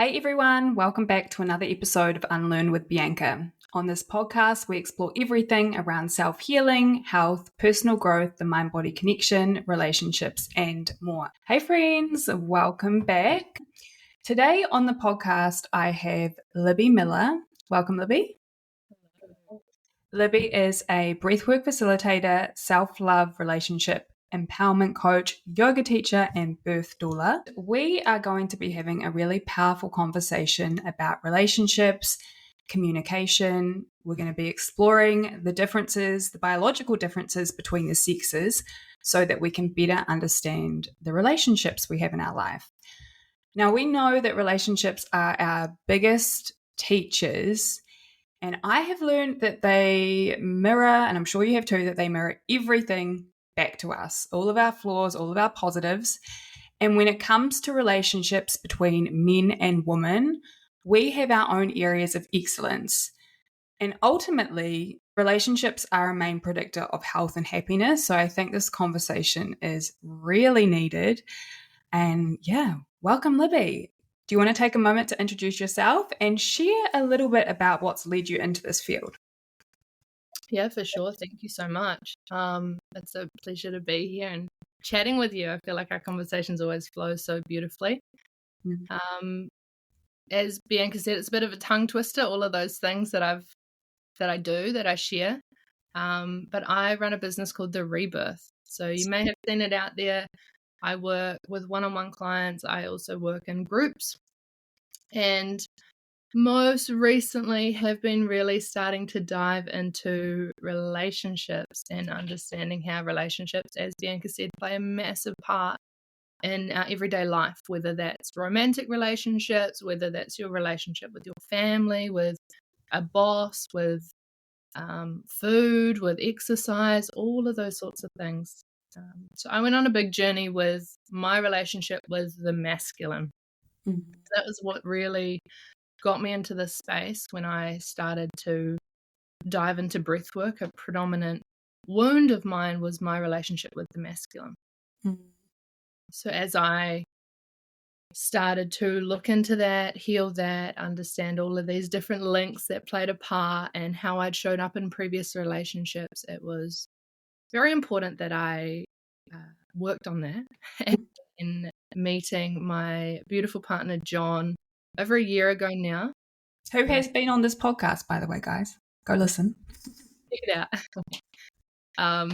Hey everyone, welcome back to another episode of Unlearn with Bianca. On this podcast, we explore everything around self-healing, health, personal growth, the mind-body connection, relationships, and more. Hey friends, welcome back. Today on the podcast, I have Libby Millar. Welcome, Libby. Libby is a breathwork facilitator, self-love relationship empowerment coach, yoga teacher, and birth doula. We are going to be having a really powerful conversation about relationships, communication. We're going to be exploring the differences, the biological differences between the sexes, so that we can better understand the relationships we have in our life. Now, we know that relationships are our biggest teachers. And I have learned that they mirror, and I'm sure you have too, that they mirror everything back to us, all of our flaws, all of our positives. And when it comes to relationships between men and women, we have our own areas of excellence. And ultimately, relationships are a main predictor of health and happiness. So I think this conversation is really needed. And yeah, welcome, Libby. Do you want to take a moment to introduce yourself and share a little bit about what's led you into this field? Yeah, for sure. Thank you so much. It's a pleasure to be here and chatting with you. I feel like our conversations always flow so beautifully. As Bianca said, it's a bit of a tongue twister, all of those things that I share. But I run a business called The Rebirth. So you may have seen it out there. I work with one-on-one clients. I also work in groups. And most recently have been really starting to dive into relationships and understanding how relationships, as Bianca said, play a massive part in our everyday life, whether that's romantic relationships, whether that's your relationship with your family, with a boss, with food, with exercise, all of those sorts of things. So I went on a big journey with my relationship with the masculine. Mm-hmm. That was what really got me into this space when I started to dive into breathwork. A predominant wound of mine was my relationship with the masculine. Mm-hmm. So as I started to look into that, heal that, understand all of these different links that played a part and how I'd showed up in previous relationships, it was very important that I worked on that. And in meeting my beautiful partner, John, over a year ago now. Who has been on this podcast, by the way, guys? Go listen. Check it out.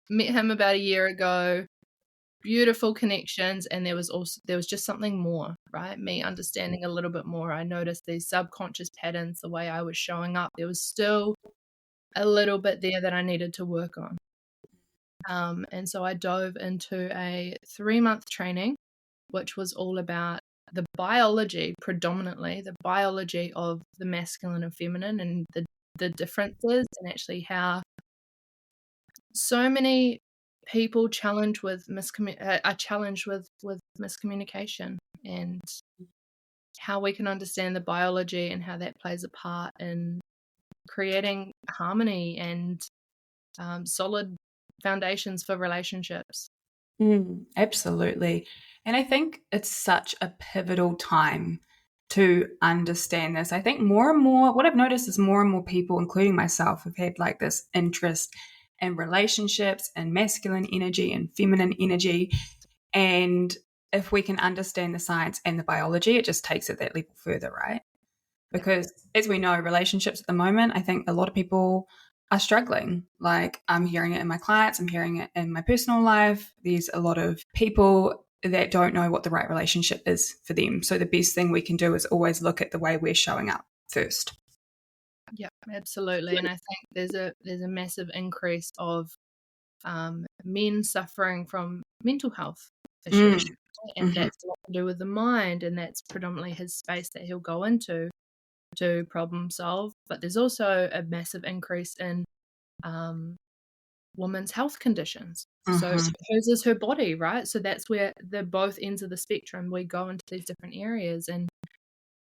Met him about a year ago. Beautiful connections, and there was just something more, right? Me understanding a little bit more. I noticed these subconscious patterns, the way I was showing up. There was still a little bit there that I needed to work on. And so I dove into a 3-month training, which was all about the biology, predominantly the biology of the masculine and feminine, and the differences, and actually how so many people are challenged with miscommunication, and how we can understand the biology and how that plays a part in creating harmony and solid foundations for relationships. Absolutely. And I think it's such a pivotal time to understand this. I think more and more, what I've noticed is more and more people, including myself, have had like this interest in relationships and masculine energy and feminine energy. And if we can understand the science and the biology, it just takes it that level further, right? Because as we know, relationships at the moment, I think a lot of people are struggling. Like, I'm hearing it in my clients, I'm hearing it in my personal life. There's a lot of people that don't know what the right relationship is for them. So the best thing we can do is always look at the way we're showing up first. Yeah, absolutely. And I think there's a massive increase of men suffering from mental health issues. And that's a lot to do with the mind, and that's predominantly his space that he'll go into to problem solve. But there's also a massive increase in women's health conditions. So hers is her body, right? So that's where the both ends of the spectrum, we go into these different areas. And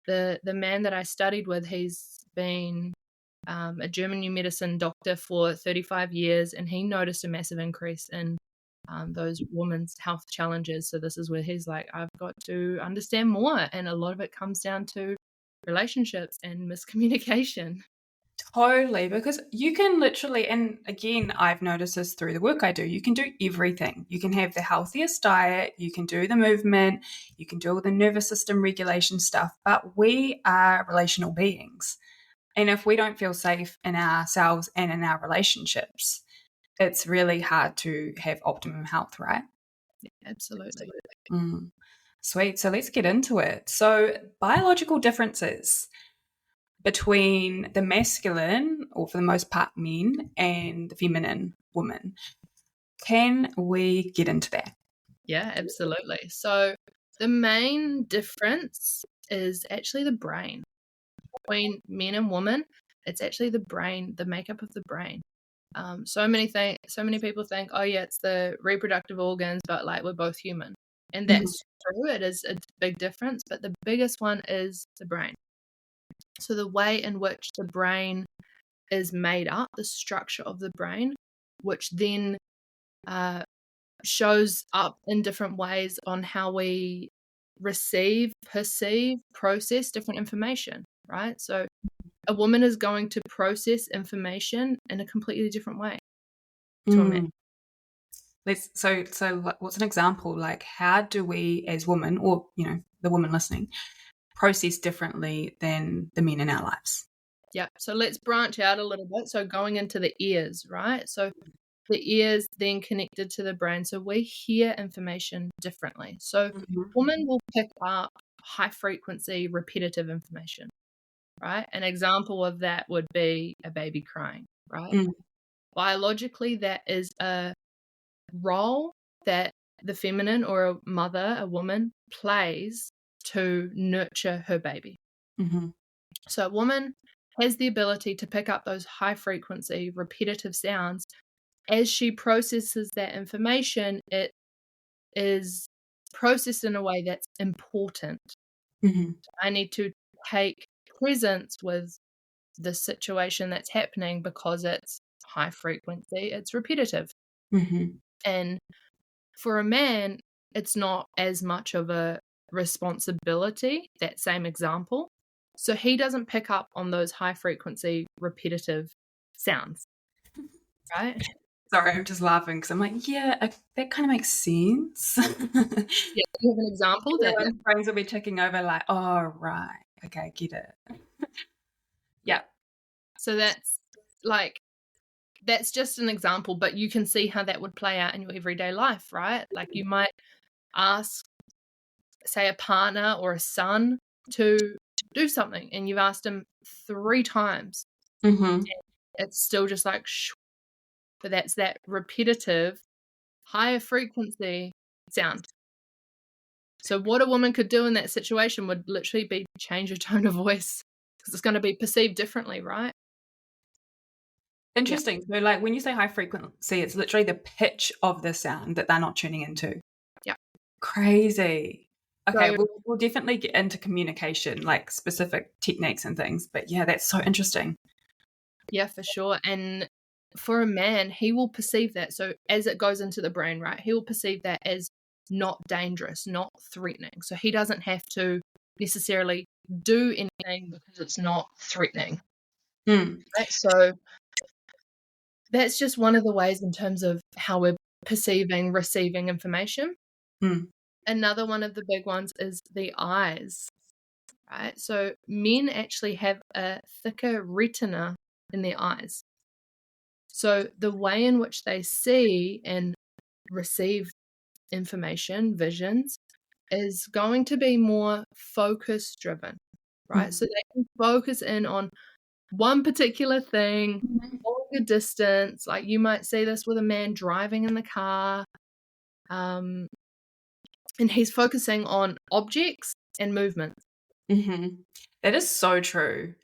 the man that I studied with, he's been a German new medicine doctor for 35 years, and he noticed a massive increase in those women's health challenges. So this is where he's like, I've got to understand more. And a lot of it comes down to relationships and miscommunication. Totally, because you can literally, and again, I've noticed this through the work I do, you can do everything. You can have the healthiest diet, you can do the movement, you can do all the nervous system regulation stuff, but we are relational beings. And if we don't feel safe in ourselves and in our relationships, it's really hard to have optimum health, right? Yeah, absolutely. Mm. Sweet. So let's get into it. So, biological differences between the masculine, or for the most part, men, and the feminine, woman. Can we get into that? Yeah, absolutely. So the main difference is actually the brain. Between men and women, it's actually the brain, the makeup of the brain. So many people think, oh yeah, it's the reproductive organs, but like we're both human, and that's true. It's a big difference, but the biggest one is the brain. So the way in which the brain is made up, the structure of the brain, which then shows up in different ways on how we receive, perceive, process different information, right? So a woman is going to process information in a completely different way to a man. So what's an example? Like, how do we as women, or the woman listening, process differently than the men in our lives? Yeah. So let's branch out a little bit. So going into the ears, right? So the ears then connected to the brain. So we hear information differently. So women will pick up high frequency, repetitive information, right? An example of that would be a baby crying, right? Biologically, that is a role that the feminine or a mother, a woman, plays to nurture her baby. So a woman has the ability to pick up those high frequency, repetitive sounds. As she processes that information, it is processed in a way that's important. I need to take presence with the situation that's happening because it's high frequency, it's repetitive. And for a man, it's not as much of a responsibility, that same example. So he doesn't pick up on those high frequency, repetitive sounds, right? Sorry, I'm just laughing because I'm like, yeah, that kind of makes sense. Yeah, you have an example that Brains will be ticking over like, oh, right. Okay, get it. Yeah. So that's just an example, but you can see how that would play out in your everyday life, right? Like you might ask, say, a partner or a son to do something, and you've asked him 3 times. It's still just like, but that's that repetitive, higher frequency sound. So what a woman could do in that situation would literally be change her tone of voice because it's going to be perceived differently, right? Interesting. So, like, when you say high frequency, it's literally the pitch of the sound that they're not tuning into. Yeah. Crazy. Okay, So, we'll definitely get into communication, like specific techniques and things. But yeah, that's so interesting. Yeah, for sure. And for a man, he will perceive that. So as it goes into the brain, right, he will perceive that as not dangerous, not threatening. So he doesn't have to necessarily do anything because it's not threatening. Right? So that's just one of the ways in terms of how we're perceiving, receiving information. Another one of the big ones is the eyes, right? So men actually have a thicker retina in their eyes. So the way in which they see and receive information, visions, is going to be more focus driven, right? So they can focus in on one particular thing, longer distance. Like you might see this with a man driving in the car, and he's focusing on objects and movement. That is so true.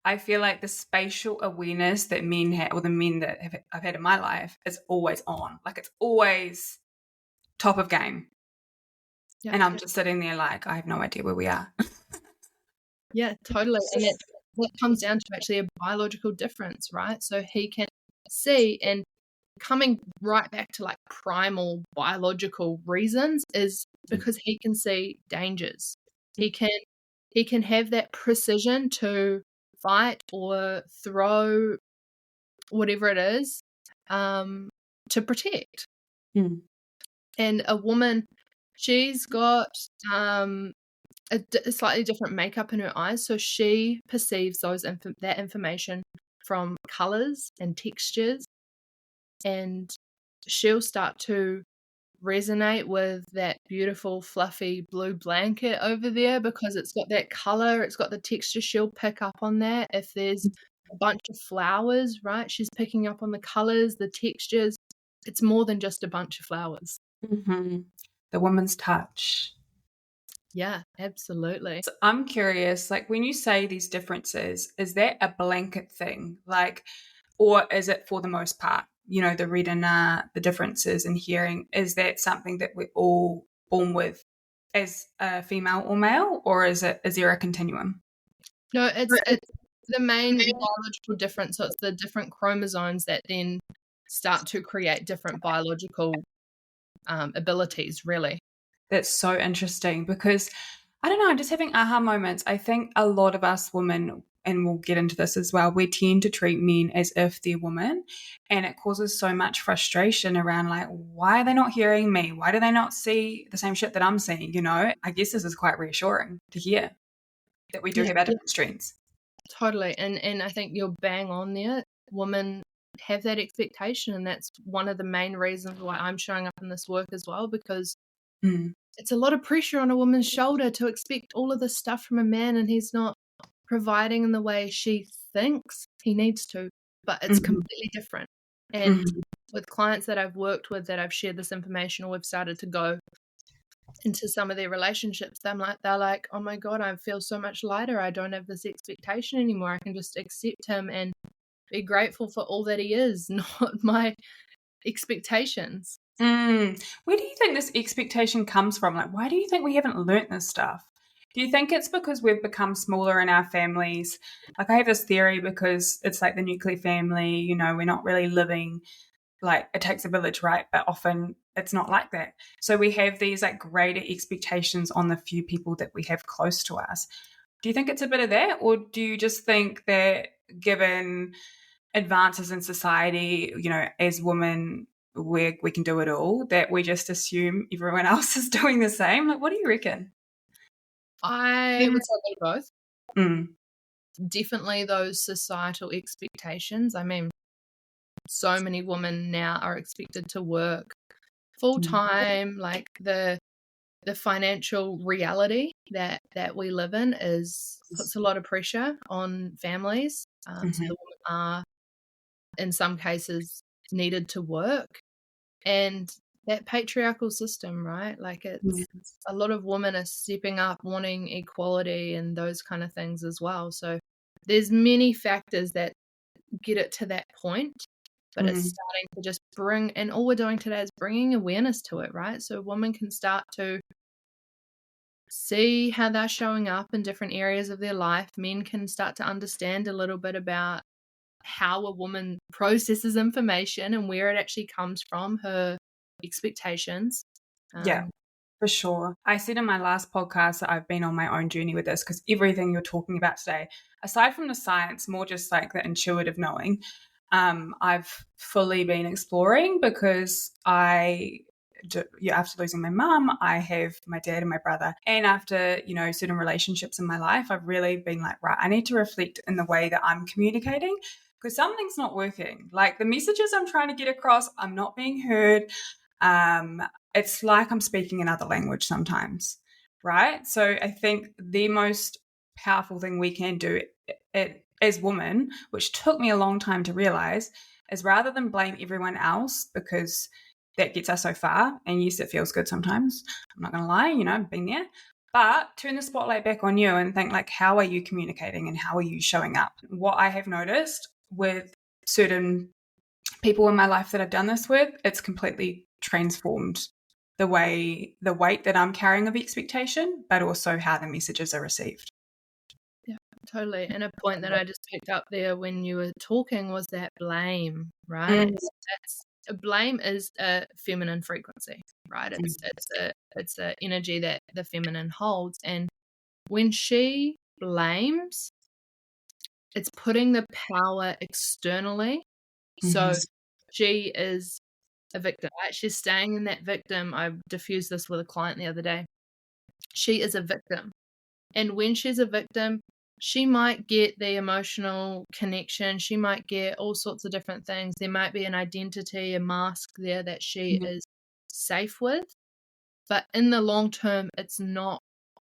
I feel like the spatial awareness that men have, or the men that I've had in my life, is always on. Like it's always top of game. Yeah. And I'm just sitting there like, I have no idea where we are. Yeah, totally. And that comes down to actually a biological difference, right? So he can see, and coming right back to like primal biological reasons is because he can see dangers. He can have that precision to fight or throw whatever it is to protect. Mm. And a woman, she's got a slightly different makeup in her eyes, so she perceives that information from colors and textures, and she'll start to resonate with that beautiful fluffy blue blanket over there because it's got that color, it's got the texture. She'll pick up on that. If there's a bunch of flowers, right, she's picking up on the colors, the textures. It's more than just a bunch of flowers. Mm-hmm. The woman's touch. Yeah, absolutely. So I'm curious, like when you say these differences, is that a blanket thing? Like, or is it for the most part, you know, the retina, the differences in hearing, is that something that we're all born with as a female or male, or is there a continuum? No, it's the main biological difference. So it's the different chromosomes that then start to create different biological abilities, really. That's so interesting because I don't know, I'm just having aha moments. I think a lot of us women, and we'll get into this as well, we tend to treat men as if they're women, and it causes so much frustration around like, why are they not hearing me? Why do they not see the same shit that I'm seeing? You know, I guess this is quite reassuring to hear that we do Yeah, have our different strengths. totally. And I think you're bang on there. Women have that expectation, and that's one of the main reasons why I'm showing up in this work as well, because it's a lot of pressure on a woman's shoulder to expect all of this stuff from a man, and he's not providing in the way she thinks he needs to, but it's completely different. And with clients that I've worked with that I've shared this information, or we've started to go into some of their relationships, they're like, oh my God, I feel so much lighter. I don't have this expectation anymore. I can just accept him and be grateful for all that he is, not my expectations. Where do you think this expectation comes from? Like, why do you think we haven't learnt this stuff? Do you think it's because we've become smaller in our families? Like, I have this theory because it's like the nuclear family, you know, we're not really living like it takes a village, right? But often it's not like that. So we have these like greater expectations on the few people that we have close to us. Do you think it's a bit of that? Or do you just think that given advances in society, you know, as women, we can do it all, that we just assume everyone else is doing the same? Like, what do you reckon? I would say a bit of both. Mm. Definitely those societal expectations. I mean, so many women now are expected to work full time. Like the financial reality that we live in puts a lot of pressure on families. So the women are, in some cases, needed to work, and that patriarchal system, right? Like it's a lot of women are stepping up, wanting equality and those kind of things as well. So there's many factors that get it to that point, but it's starting to just bring, and all we're doing today is bringing awareness to it, right? So women can start to see how they're showing up in different areas of their life. Men can start to understand a little bit about how a woman processes information and where it actually comes from, her expectations. Yeah, for sure. I said in my last podcast that I've been on my own journey with this because everything you're talking about today, aside from the science, more just like the intuitive knowing, I've fully been exploring because after losing my mum, I have my dad and my brother. And after, you know, certain relationships in my life, I've really been like, right, I need to reflect in the way that I'm communicating because something's not working. Like the messages I'm trying to get across, I'm not being heard. It's like I'm speaking another language sometimes, right? So I think the most powerful thing we can do as women, which took me a long time to realize, is rather than blame everyone else because that gets us so far. And yes, it feels good sometimes. I'm not going to lie, you know, I've been there. But turn the spotlight back on you and think like, how are you communicating and how are you showing up? What I have noticed with certain people in my life that I've done this with, it's completely transformed the weight that I'm carrying of expectation, but also how the messages are received. Yeah, totally. And a point that I just picked up there when you were talking was that blame, right? blame is a feminine frequency, right? It's a energy that the feminine holds, and when she blames, it's putting the power externally. So she is a victim, right? She's staying in that victim. I diffused this with a client the other day. She is a victim. And when she's a victim, she might get the emotional connection. She might get all sorts of different things. There might be an identity, a mask there that she is safe with. But in the long term, it's not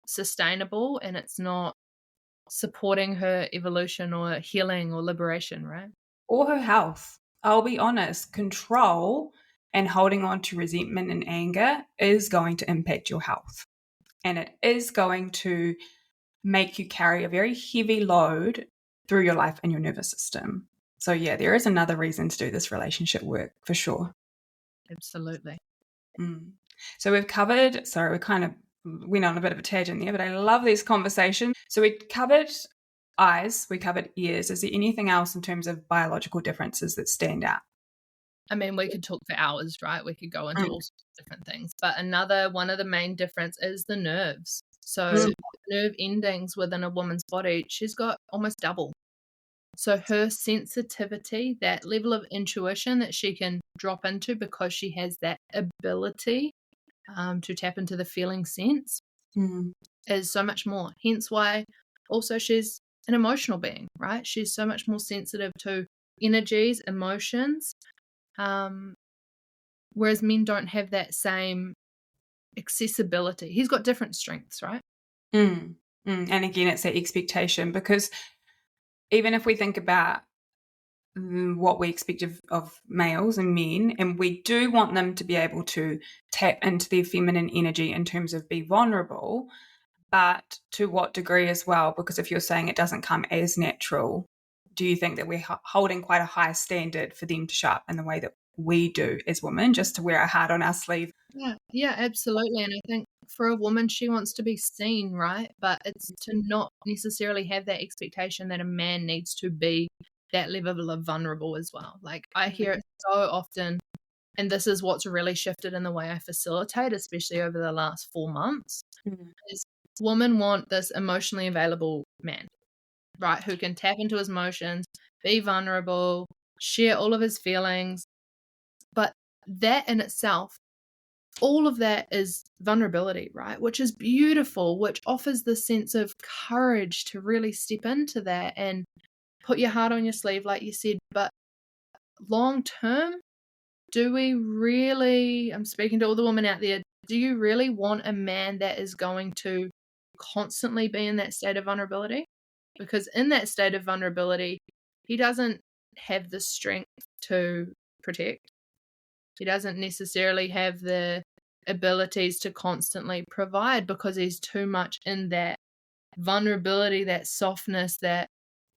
sustainable and it's not supporting her evolution or healing or liberation, right? Or her health. I'll be honest, control and holding on to resentment and anger is going to impact your health. And it is going to make you carry a very heavy load through your life and your nervous system. So, yeah, there is another reason to do this relationship work for sure. Absolutely. So we've covered, sorry, we kind of went on a bit of a tangent there, but I love these conversations. So we covered eyes, we covered ears. Is there anything else in terms of biological differences that stand out? I mean, we could talk for hours, right? We could go into all sorts of different things. But one of the main difference is the nerves. So nerve endings within a woman's body, she's got almost double. So her sensitivity, that level of intuition that she can drop into because she has that ability to tap into the feeling sense is so much more. Hence why also she's an emotional being, right? She's so much more sensitive to energies, emotions, whereas men don't have that same accessibility. He's got different strengths, right? And again, it's that expectation, because even if we think about what we expect of males and men, and we do want them to be able to tap into their feminine energy in terms of be vulnerable, but to what degree as well? Because if you're saying it doesn't come as natural, do you think that we're holding quite a high standard for them to show up in the way that we do as women, just to wear our heart on our sleeve? Yeah, absolutely. And I think for a woman, she wants to be seen, right? But it's to not necessarily have that expectation that a man needs to be that level of vulnerable as well. Like I hear it so often, and this is what's really shifted in the way I facilitate, especially over the last 4 months, is women want this emotionally available man, right? Who can tap into his emotions, be vulnerable, share all of his feelings. But that in itself, all of that is vulnerability, right? Which is beautiful, which offers the sense of courage to really step into that and put your heart on your sleeve, like you said. But long term, do we really, I'm speaking to all the women out there, do you really want a man that is going to constantly be in that state of vulnerability? Because in that state of vulnerability, he doesn't have the strength to protect. He doesn't necessarily have the abilities to constantly provide because he's too much in that vulnerability, that softness, that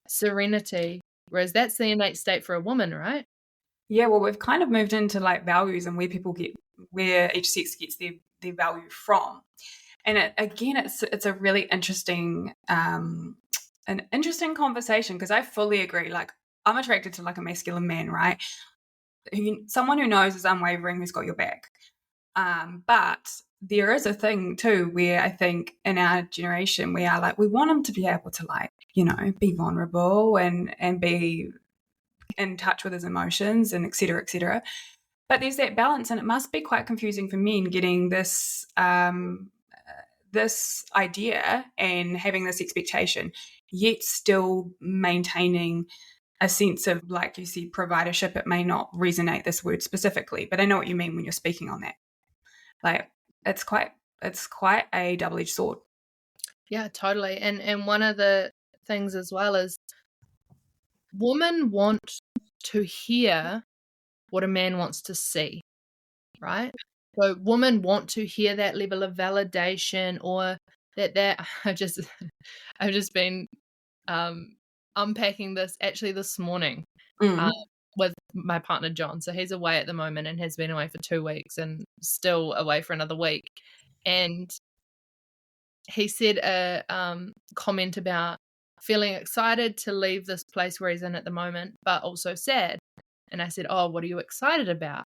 serenity. Whereas that's the innate state for a woman, right? Yeah, well, we've kind of moved into like values and where each sex gets their value from. And again, it's a really interesting conversation, because I fully agree. Like, I'm attracted to like a masculine man, right? Someone who knows is unwavering, who's got your back. But there is a thing too where I think in our generation we are like, we want them to be able to, like, be vulnerable and be in touch with his emotions and et cetera, et cetera. But there's that balance, and it must be quite confusing for men getting this this idea and having this expectation, yet still maintaining a sense of, like you said, providership. It may not resonate, this word specifically, but I know what you mean when you're speaking on that. Like, it's quite a double-edged sword. Yeah, totally. And one of the things as well is women want to hear what a man wants to see, right? So women want to hear that level of validation, or that I've just been unpacking this actually this morning with my partner John. So he's away at the moment and has been away for 2 weeks and still away for another week. And he said a comment about feeling excited to leave this place where he's in at the moment, but also sad. And I said, "Oh, what are you excited about?"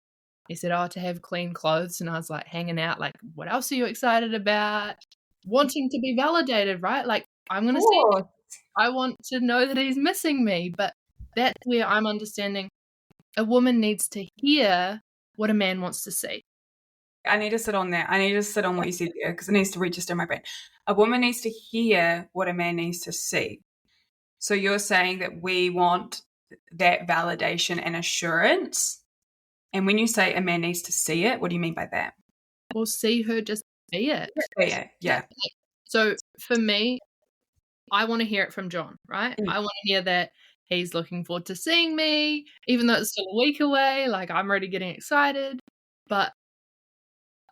He said, "Oh, to have clean clothes." And I was like hanging out, like, what else are you excited about? Wanting to be validated, right? Like, I'm going to see him. I want to know that he's missing me. But that's where I'm understanding a woman needs to hear what a man wants to see. I need to sit on that. I need to sit on what you said there because it needs to register in my brain. A woman needs to hear what a man needs to see. So you're saying that we want that validation and assurance. And when you say a man needs to see it, what do you mean by that? Or see her just be it. Yeah. So for me, I want to hear it from John, right? Mm. I want to hear that he's looking forward to seeing me, even though it's still a week away. Like, I'm already getting excited. But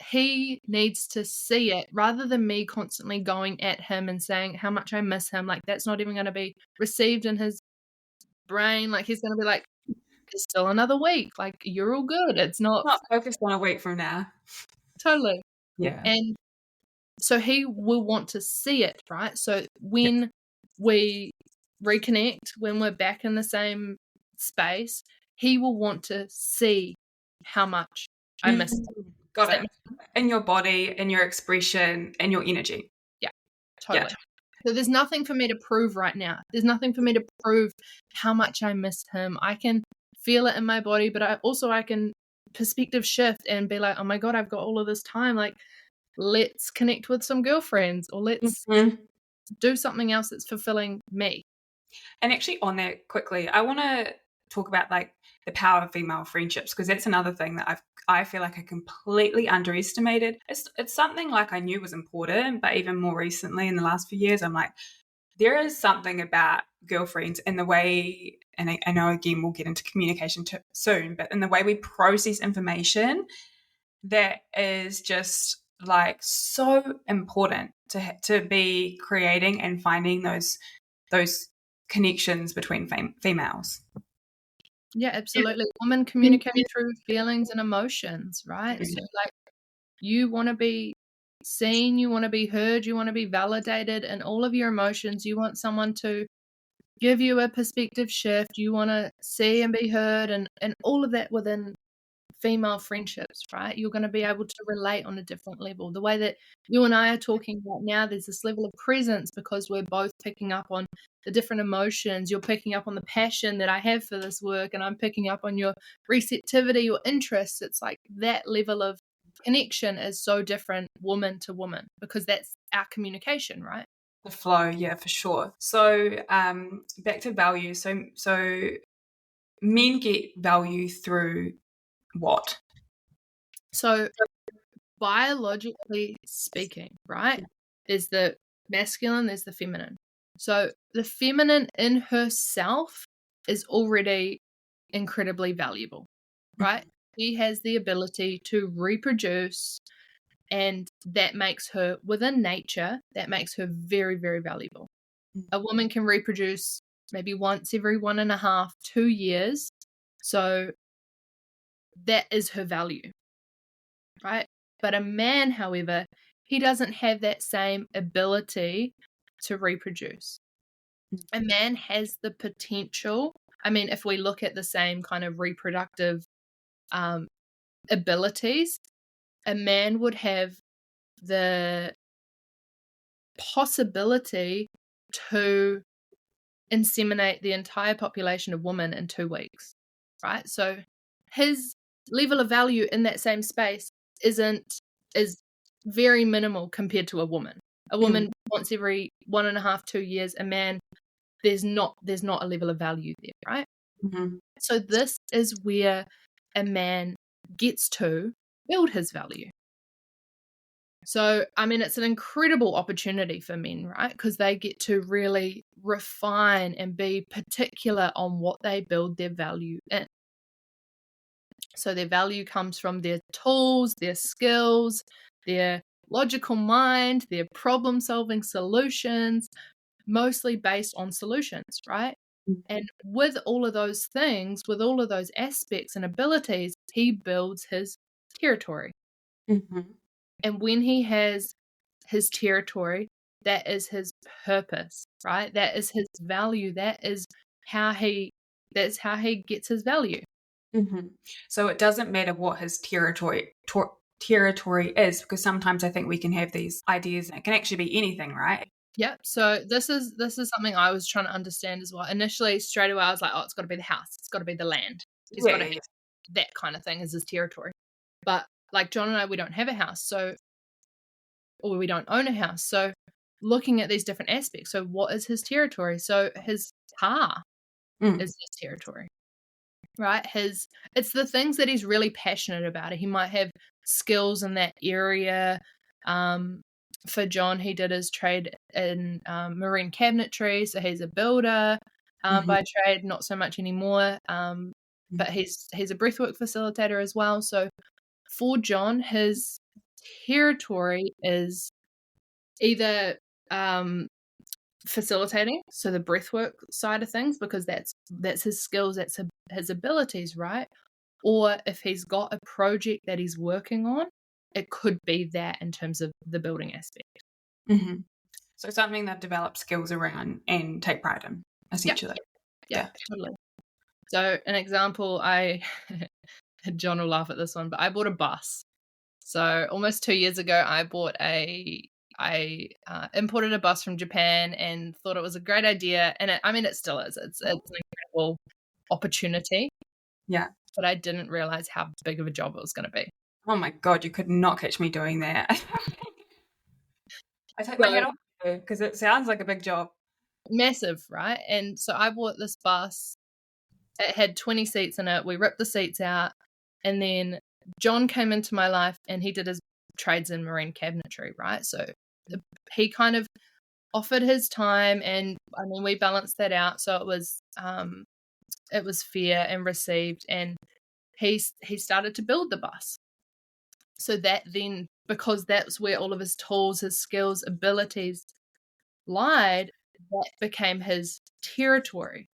he needs to see it rather than me constantly going at him and saying how much I miss him. Like, that's not even going to be received in his brain. Like, he's going to be like, it's still another week. Like, you're all good. It's not focused on a week from now. totally. Yeah. And so he will want to see it, right? So when we reconnect, when we're back in the same space, he will want to see how much I miss him. Got it. In your body, in your expression, in your energy. Yeah, totally. Yeah. So there's nothing for me to prove right now. There's nothing for me to prove how much I miss him. I can feel it in my body, but I can perspective shift and be like, oh my God, I've got all of this time. Like, let's connect with some girlfriends, or let's do something else that's fulfilling me. And actually on that quickly, I want to talk about like the power of female friendships, because that's another thing that I feel like I completely underestimated. It's something like I knew was important, but even more recently in the last few years, I'm like, there is something about girlfriends and the way, and I know again we'll get into communication soon, but in the way we process information, that is just like so important to be creating and finding those connections between females. Yeah, absolutely. Women communicate through feelings and emotions, right? So like, you want to be seen, you want to be heard, you want to be validated in all of your emotions. You want someone to give you a perspective shift. You want to see and be heard, and all of that within female friendships, right? You're going to be able to relate on a different level. The way that you and I are talking right now, there's this level of presence because we're both picking up on the different emotions. You're picking up on the passion that I have for this work, and I'm picking up on your receptivity or interest. It's like that level of connection is so different woman to woman because that's our communication, right? The flow, yeah, for sure. So back to value. So men get value through what? So biologically speaking, right, there's the masculine, there's the feminine. So the feminine in herself is already incredibly valuable, right? She has the ability to reproduce, and that makes her, within nature, that makes her very, very valuable. A woman can reproduce maybe once every 1.5, 2 years. So that is her value, right? But a man, however, he doesn't have that same ability to reproduce. A man has the potential. I mean, if we look at the same kind of reproductive abilities, a man would have the possibility to inseminate the entire population of women in 2 weeks, right? So his level of value in that same space is very minimal compared to a woman. A woman once every 1.5, 2 years. A man, there's not a level of value there, right? Mm-hmm. So this is where a man gets to build his value. So, I mean, it's an incredible opportunity for men, right? Because they get to really refine and be particular on what they build their value in. So their value comes from their tools, their skills, their logical mind, their problem-solving solutions, mostly based on solutions, right? And with all of those things, with all of those aspects and abilities, he builds his territory. And when he has his territory, that is his purpose, right? That is his value. That's how he gets his value. So it doesn't matter what his territory is, because sometimes I think we can have these ideas and it can actually be anything, right? Yeah. So this is something I was trying to understand as well. Initially, straight away, I was like, oh, it's got to be the house. It's got to be the land. He's Yeah, got to yeah, have yeah. that kind of thing as his territory. But like John and I, we don't have a house. So, or we don't own a house. So looking at these different aspects. So what is his territory? So his car Mm, is his territory, right? It's the things that he's really passionate about. He might have skills in that area. For John, he did his trade in marine cabinetry, so he's a builder mhm, by trade. Not so much anymore, mm, but he's a breathwork facilitator as well. So for John, his territory is either facilitating, so the breathwork side of things, because that's his skills, that's his abilities, right? Or if he's got a project that he's working on, it could be that in terms of the building aspect. mhm. So something that develop skills around and take pride in, Yeah, essentially. yeah, Yeah. totally. So an example, John will laugh at this one, but I bought a bus. So almost 2 years ago, I imported a bus from Japan and thought it was a great idea, and it still is. It's an incredible opportunity, Yeah. but I didn't realize how big of a job it was going to be. Oh my God, you could not catch me doing that. I take my So hat off because it sounds like a big job. massive, right? And so I bought this bus. It had 20 seats in it. We ripped the seats out, and then John came into my life, and he did his trades in marine cabinetry, right? So he kind of offered his time, and I mean we balanced that out, so it was fair and received, and he started to build the bus. So that then, because that's where all of his tools, his skills, abilities lied, that became his territory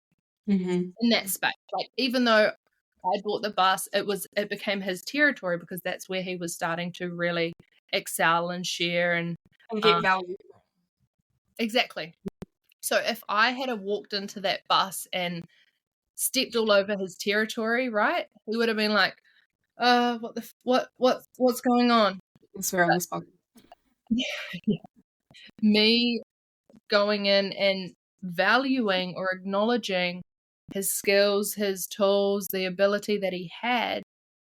Mm-hmm. in that space. Like even though I bought the bus, it became his territory because that's where he was starting to really excel and share and And get um, value. exactly. So if I had walked into that bus and stepped all over his territory, right? He would have been like, what's going on?" That's where I almost spoke. Me going in and valuing or acknowledging his skills, his tools, the ability that he had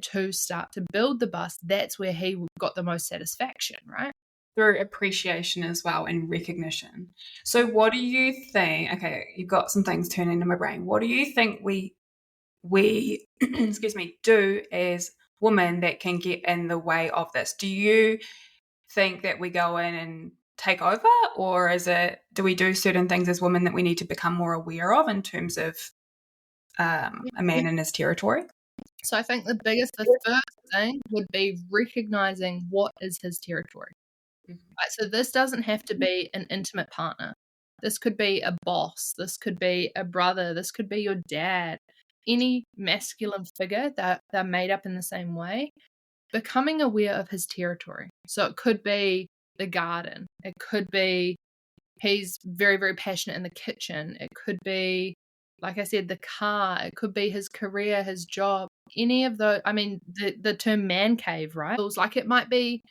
to start to build the bus, that's where he got the most satisfaction, right? Through appreciation as well and recognition. So what do you think? Okay, you've got some things turning in my brain. What do you think we excuse me do as women that can get in the way of this? Do you think that we go in and take over, or is it do we do certain things as women that we need to become more aware of in terms of a man in his territory? So I think the first thing would be recognizing what is his territory. Right, so this doesn't have to be an intimate partner. This could be a boss. This could be a brother. This could be your dad. Any masculine figure that they're made up in the same way. Becoming aware of his territory. So it could be the garden. It could be he's very, very passionate in the kitchen. It could be, like I said, the car. It could be his career, his job. Any of those. I mean, the term man cave, right? It was like it might be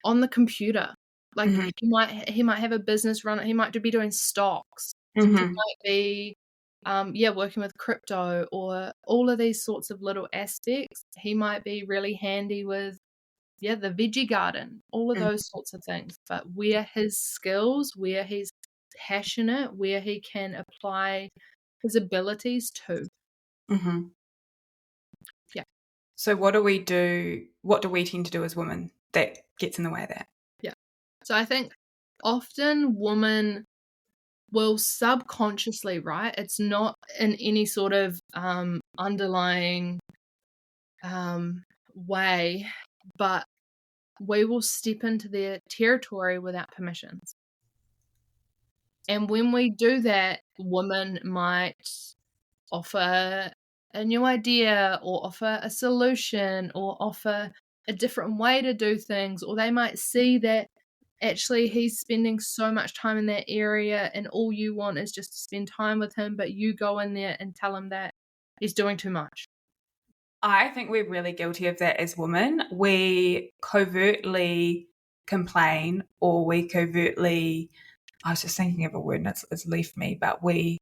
on the computer. Like Mm-hmm. he might have a business run. He might be doing stocks. He Mm-hmm. might be working with crypto or all of these sorts of little aspects. He might be really handy with the veggie garden, all of those sorts of things. But where his skills, where he's passionate, where he can apply his abilities to. Mm-hmm. Yeah. So what do we do? What do we tend to do as women that gets in the way of that? Yeah. So I think often women will subconsciously, right? It's not in any sort of underlying way, but we will step into their territory without permissions. And when we do that, women might offer a new idea or offer a solution or offer a different way to do things, or they might see that actually he's spending so much time in that area and all you want is just to spend time with him, but you go in there and tell him that he's doing too much. I think we're really guilty of that as women. We covertly complain, or we covertly, I was just thinking of a word and it's left me, but we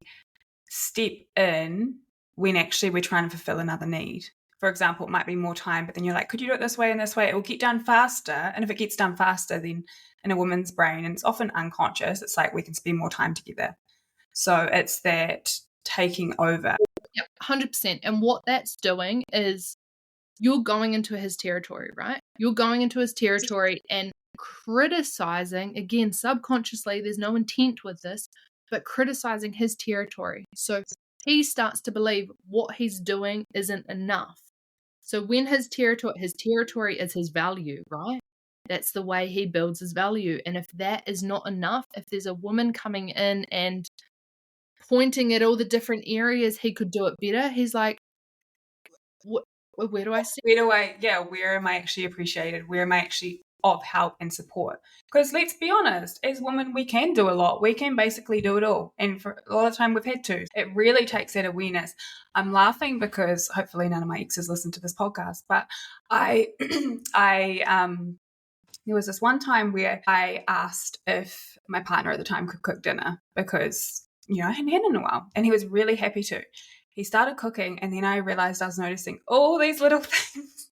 step in when actually we're trying to fulfill another need. For example, it might be more time, but then you're like, could you do it this way and this way? It will get done faster. And if it gets done faster, then in a woman's brain, and it's often unconscious, it's like we can spend more time together. So it's that taking over. Yep, 100%. And what that's doing is you're going into his territory, right? You're going into his territory and criticizing, again, subconsciously, there's no intent with this, but criticizing his territory. So he starts to believe what he's doing isn't enough. So when his territory is his value, right? That's the way he builds his value. And if that is not enough, if there's a woman coming in and pointing at all the different areas he could do it better, he's like, where do I see? Where am I actually appreciated? Where am I actually of help and support? Because let's be honest, as women, we can do a lot. We can basically do it all. And for a lot of time we've had to. It really takes that awareness. I'm laughing because hopefully none of my exes listen to this podcast, but there was this one time where I asked if my partner at the time could cook dinner because, I hadn't had it in a while. And he was really happy to. He started cooking, and then I realized I was noticing all these little things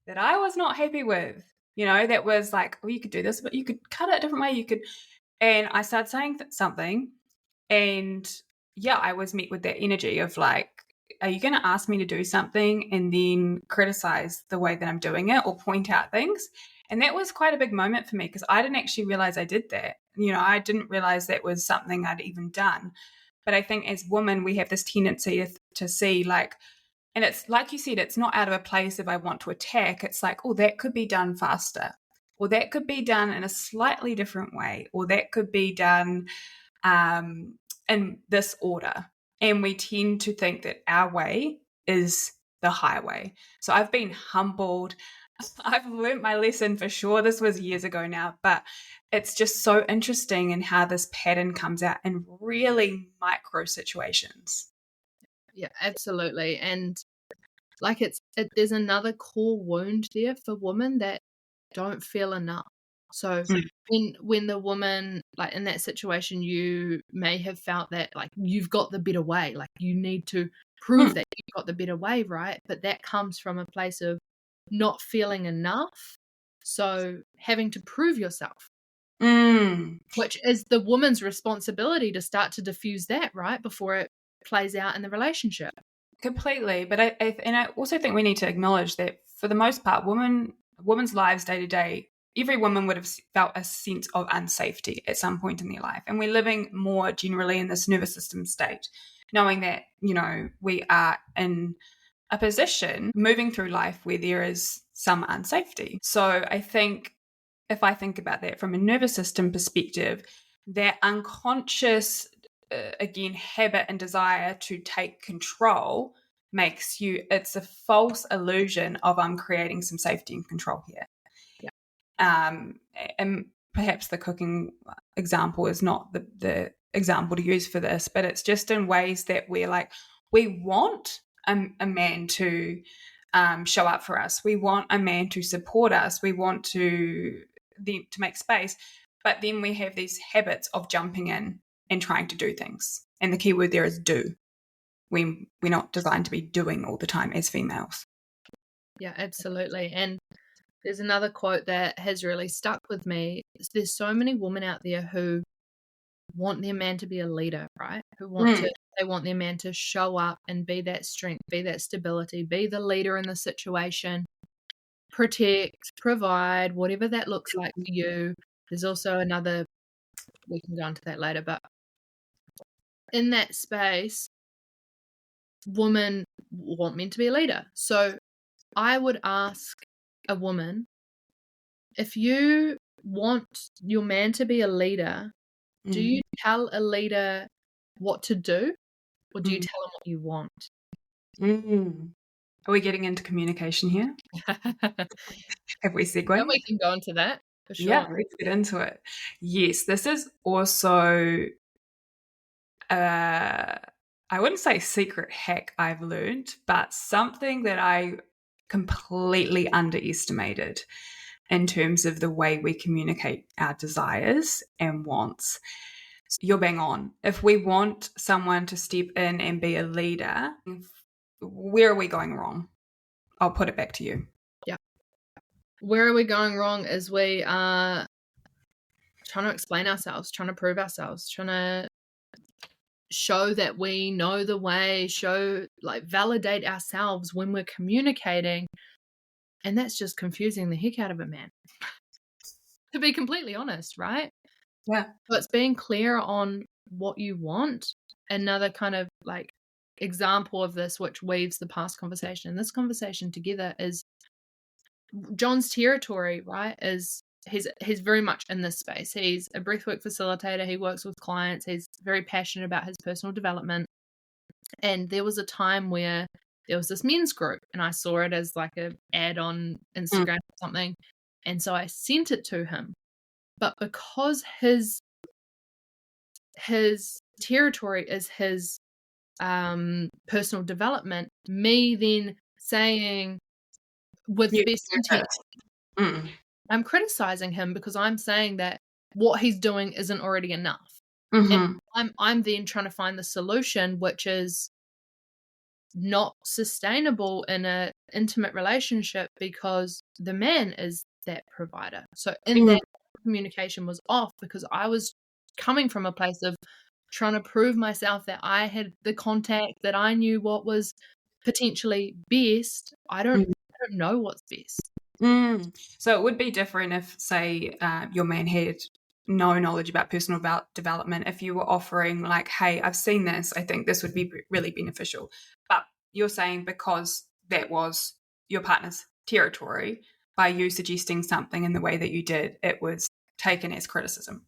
that I was not happy with. That was like, you could do this, but you could cut it a different way. And I started saying something, and I was met with that energy of like, are you going to ask me to do something and then criticize the way that I'm doing it or point out things? And that was quite a big moment for me because I didn't actually realize I did that. I didn't realize that was something I'd even done. But I think as women, we have this tendency to see like, and it's like you said, it's not out of a place of I want to attack. It's like, oh, that could be done faster, or that could be done in a slightly different way, or that could be done in this order. And we tend to think that our way is the highway. So I've been humbled. I've learned my lesson for sure. This was years ago now, but it's just so interesting in how this pattern comes out in really micro situations. Yeah, absolutely. And like there's another core wound there for women that don't feel enough. So when the woman, like in that situation, you may have felt that like you've got the better way, like you need to prove that you've got the better way, right? But that comes from a place of not feeling enough. So having to prove yourself, which is the woman's responsibility to start to diffuse that, right? Before it plays out in the relationship. Completely. But I also think we need to acknowledge that for the most part, women's lives day to day, every woman would have felt a sense of unsafety at some point in their life. And we're living more generally in this nervous system state, knowing that, we are in a position moving through life where there is some unsafety. So I think if I think about that from a nervous system perspective, that unconscious, again, habit and desire to take control it's a false illusion of I'm creating some safety and control here. And perhaps the cooking example is not the example to use for this, but it's just in ways that we're like, we want a man to show up for us. We want a man to support us. We want to make space. But then we have these habits of jumping in and trying to do things. And the key word there is do. We're not designed to be doing all the time as females. Yeah, absolutely. And there's another quote that has really stuck with me. There's so many women out there who want their man to be a leader, right? They want their man to show up and be that strength, be that stability, be the leader in the situation, protect, provide, whatever that looks like for you. There's also another, we can go into that later, but in that space, women want men to be a leader. So I would ask a woman, if you want your man to be a leader, do you tell a leader what to do, or do you tell him what you want? Are we getting into communication here? Have we segued? Yeah, we can go into that for sure. Yeah, let's get into it. Yes, this is also a I wouldn't say secret hack I've learned, but something that I completely underestimated in terms of the way we communicate our desires and wants. You're bang on. If we want someone to step in and be a leader, where are we going wrong? I'll put it back to you. Yeah. Where are we going wrong is we are trying to explain ourselves, trying to prove ourselves, trying to show that we know the way, validate ourselves when we're communicating. And that's just confusing the heck out of it, man. To be completely honest, right? Yeah. So it's being clear on what you want. Another kind of like example of this, which weaves the past conversation and this conversation together, is John's territory, right? He's very much in this space. He's a breathwork facilitator. He works with clients. He's very passionate about his personal development. And there was a time where there was this men's group, and I saw it as like an ad on Instagram or something. And so I sent it to him. But because his territory is his personal development, me then saying with the best intent, I'm criticizing him because I'm saying that what he's doing isn't already enough. And I'm then trying to find the solution, which is not sustainable in an intimate relationship because the man is that provider. So in that, communication was off because I was coming from a place of trying to prove myself that I had the contact, that I knew what was potentially best. I don't know what's best. So it would be different if, say, your man had no knowledge about personal development. If you were offering like, hey, I've seen this, I think this would be really beneficial. But you're saying because that was your partner's territory, by you suggesting something in the way that you did, it was taken as criticism.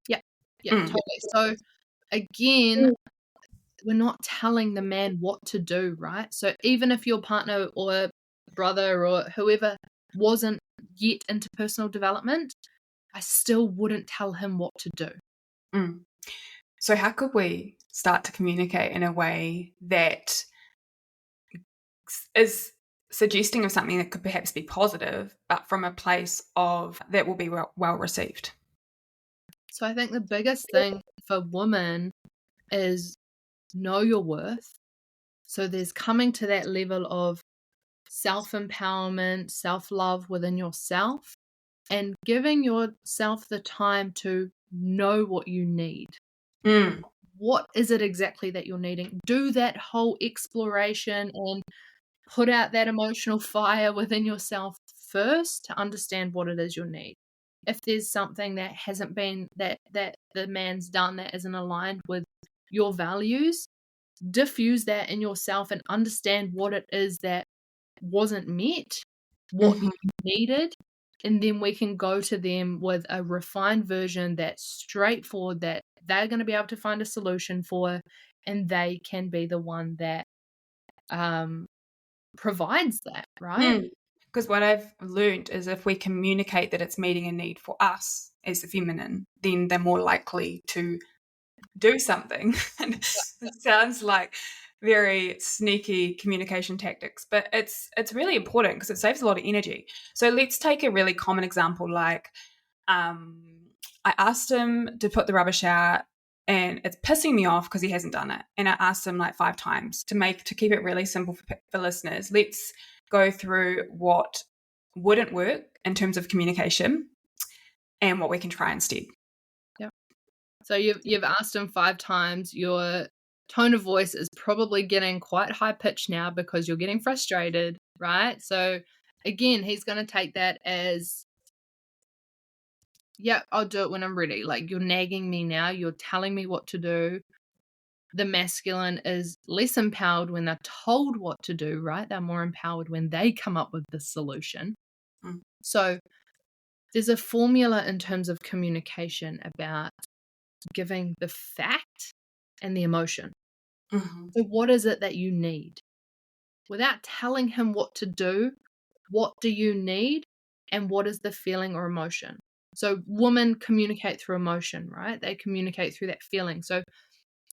Yeah, totally. So again, we're not telling the man what to do, right? So even if your partner or brother or whoever wasn't yet into personal development, I still wouldn't tell him what to do. So how could we start to communicate in a way that is suggesting of something that could perhaps be positive, but from a place of that will be well received? So I think the biggest thing for women is know your worth. So there's coming to that level of self-empowerment, self-love within yourself, and giving yourself the time to know what you need. What is it exactly that you're needing? Do that whole exploration and put out that emotional fire within yourself first to understand what it is you need. If there's something that hasn't been, that the man's done that isn't aligned with your values, diffuse that in yourself and understand what it is that wasn't met, what you needed, and then we can go to them with a refined version that's straightforward, that they're going to be able to find a solution for, and they can be the one that provides that, right? Because what I've learned is if we communicate that it's meeting a need for us as the feminine, then they're more likely to do something. And it sounds like very sneaky communication tactics, but it's really important because it saves a lot of energy. So let's take a really common example, like I asked him to put the rubbish out and it's pissing me off because he hasn't done it, and I asked him like 5 times. To keep it really simple for listeners, let's go through what wouldn't work in terms of communication and what we can try instead. Yeah. So you've asked him 5 times. Your tone of voice is probably getting quite high pitched now because you're getting frustrated, right? So again, he's going to take that as, yeah, I'll do it when I'm ready. Like, you're nagging me now. You're telling me what to do. The masculine is less empowered when they're told what to do, right? They're more empowered when they come up with the solution. So there's a formula in terms of communication about giving the fact and the emotion. So what is it that you need? Without telling him what to do, what do you need? And what is the feeling or emotion? So women communicate through emotion, right? They communicate through that feeling. So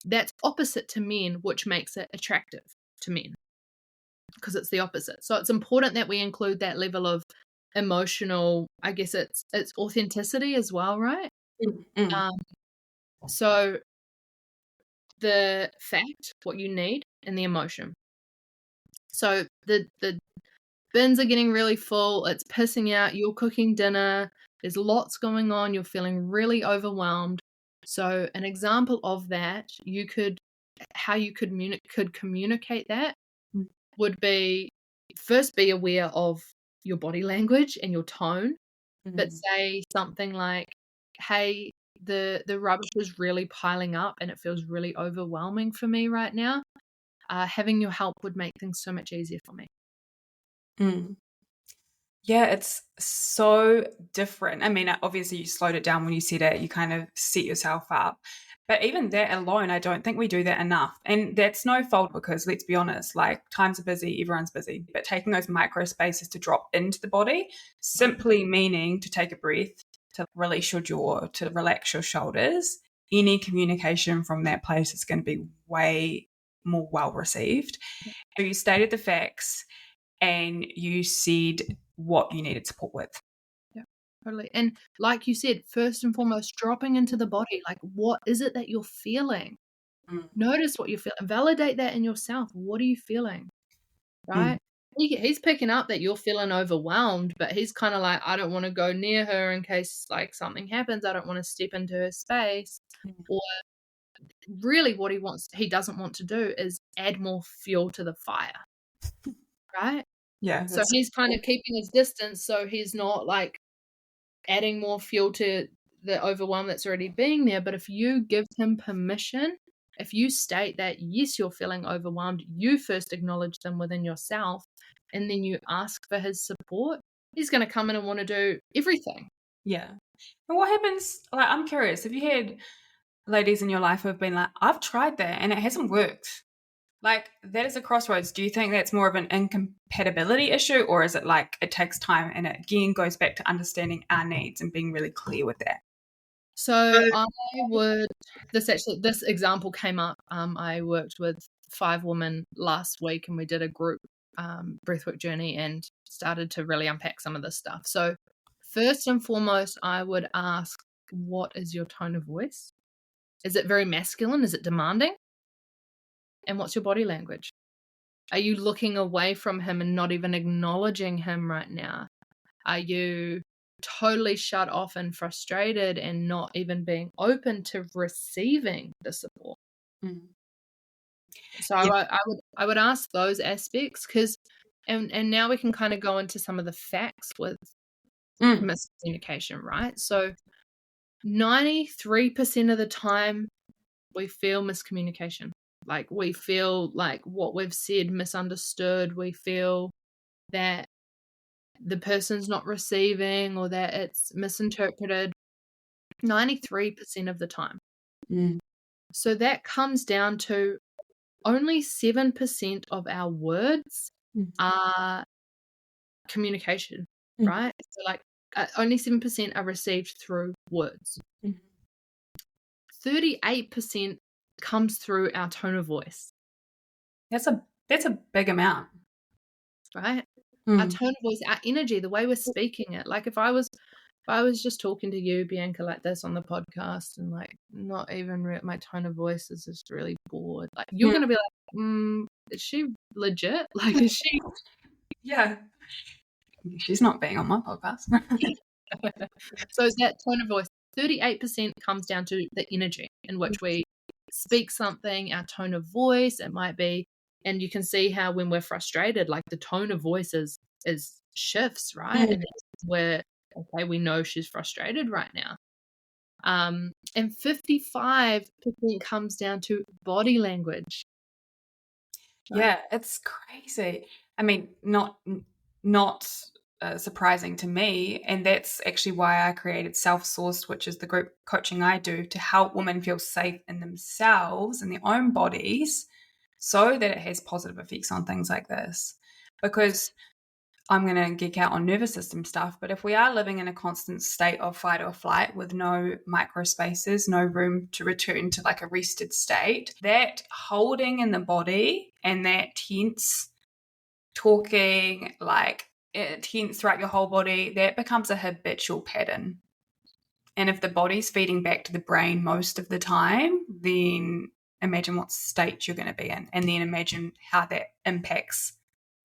that's opposite to men, which makes it attractive to men because it's the opposite. So it's important that we include that level of emotional, I guess it's authenticity as well, right? Mm. Um, so the fact, what you need, and the emotion. So the bins are getting really full, it's pissing out, you're cooking dinner, there's lots going on, you're feeling really overwhelmed. So an example of that, how you could communicate that Mm. would be, first be aware of your body language and your tone, but Mm. say something like, hey, the rubbish is really piling up and it feels really overwhelming for me right now. Having your help would make things so much easier for me. Mm. Yeah, it's so different. I mean, obviously you slowed it down when you said it, you kind of set yourself up. But even that alone, I don't think we do that enough. And that's no fault because let's be honest, like times are busy, everyone's busy. But taking those micro spaces to drop into the body, simply meaning to take a breath, to release your jaw, to relax your shoulders, any communication from that place is going to be way more well received. So you stated the facts and you said what you needed support with. Yeah, totally. And like you said, first and foremost, dropping into the body, like what is it that you're feeling? Mm. Notice what you feel and validate that in yourself. What are you feeling? Mm. Right? He's picking up that you're feeling overwhelmed, but he's kind of like, I don't want to go near her in case like something happens. I don't want to step into her space. Mm. Or really what he doesn't want to do is add more fuel to the fire. Right? Yeah, So that's he's kind of keeping his distance so he's not like adding more fuel to the overwhelm that's already being there. But if you give him permission, if you state that, yes, you're feeling overwhelmed, you first acknowledge them within yourself, and then you ask for his support, he's going to come in and want to do everything. yeah. And what happens? Like, I'm curious. Have you had ladies in your life who have been like, I've tried that and it hasn't worked? Like, that is a crossroads. Do you think that's more of an incompatibility issue, or is it like it takes time and it again goes back to understanding our needs and being really clear with that? So I would this example came up. I worked with 5 women last week and we did a group breathwork journey and started to really unpack some of this stuff. So first and foremost, I would ask, what is your tone of voice? Is it very masculine? Is it demanding? And what's your body language? Are you looking away from him and not even acknowledging him right now? Are you totally shut off and frustrated and not even being open to receiving the support? Mm. So Yeah. I would ask those aspects because and now we can kind of go into some of the facts with Mm. miscommunication, right? So 93% of the time we feel miscommunication. Like we feel like what we've said misunderstood. We feel that the person's not receiving or that it's misinterpreted 93% of the time. Mm. So that comes down to only 7% of our words Mm. are communication, Mm. right? So like only 7% are received through words. Mm. 38% comes through our tone of voice, That's a big amount. right? Our Mm. tone of voice, our energy, the way we're speaking it. Like if I was just talking to you, Bianca, like this on the podcast, and like not even my tone of voice is just really bored, like you're Yeah. gonna be like, is she legit? Like, is she? Yeah. She's not being on my podcast. So is that tone of voice? 38% comes down to the energy in which we speak something, our tone of voice. It might be, and you can see how when we're frustrated, like the tone of voice is shifts, right? And it's where okay, we know she's frustrated right now. And 55% comes down to body language. Right? Yeah, it's crazy. I mean, not surprising to me, and that's actually why I created Self-Sourced, which is the group coaching I do to help women feel safe in themselves and their own bodies, so that it has positive effects on things like this. Because I'm going to geek out on nervous system stuff, but if we are living in a constant state of fight or flight with no micro spaces, no room to return to like a rested state, that holding in the body and that tense talking, like tense throughout your whole body, that becomes a habitual pattern. And if the body's feeding back to the brain most of the time, then imagine what state you're going to be in, and then imagine how that impacts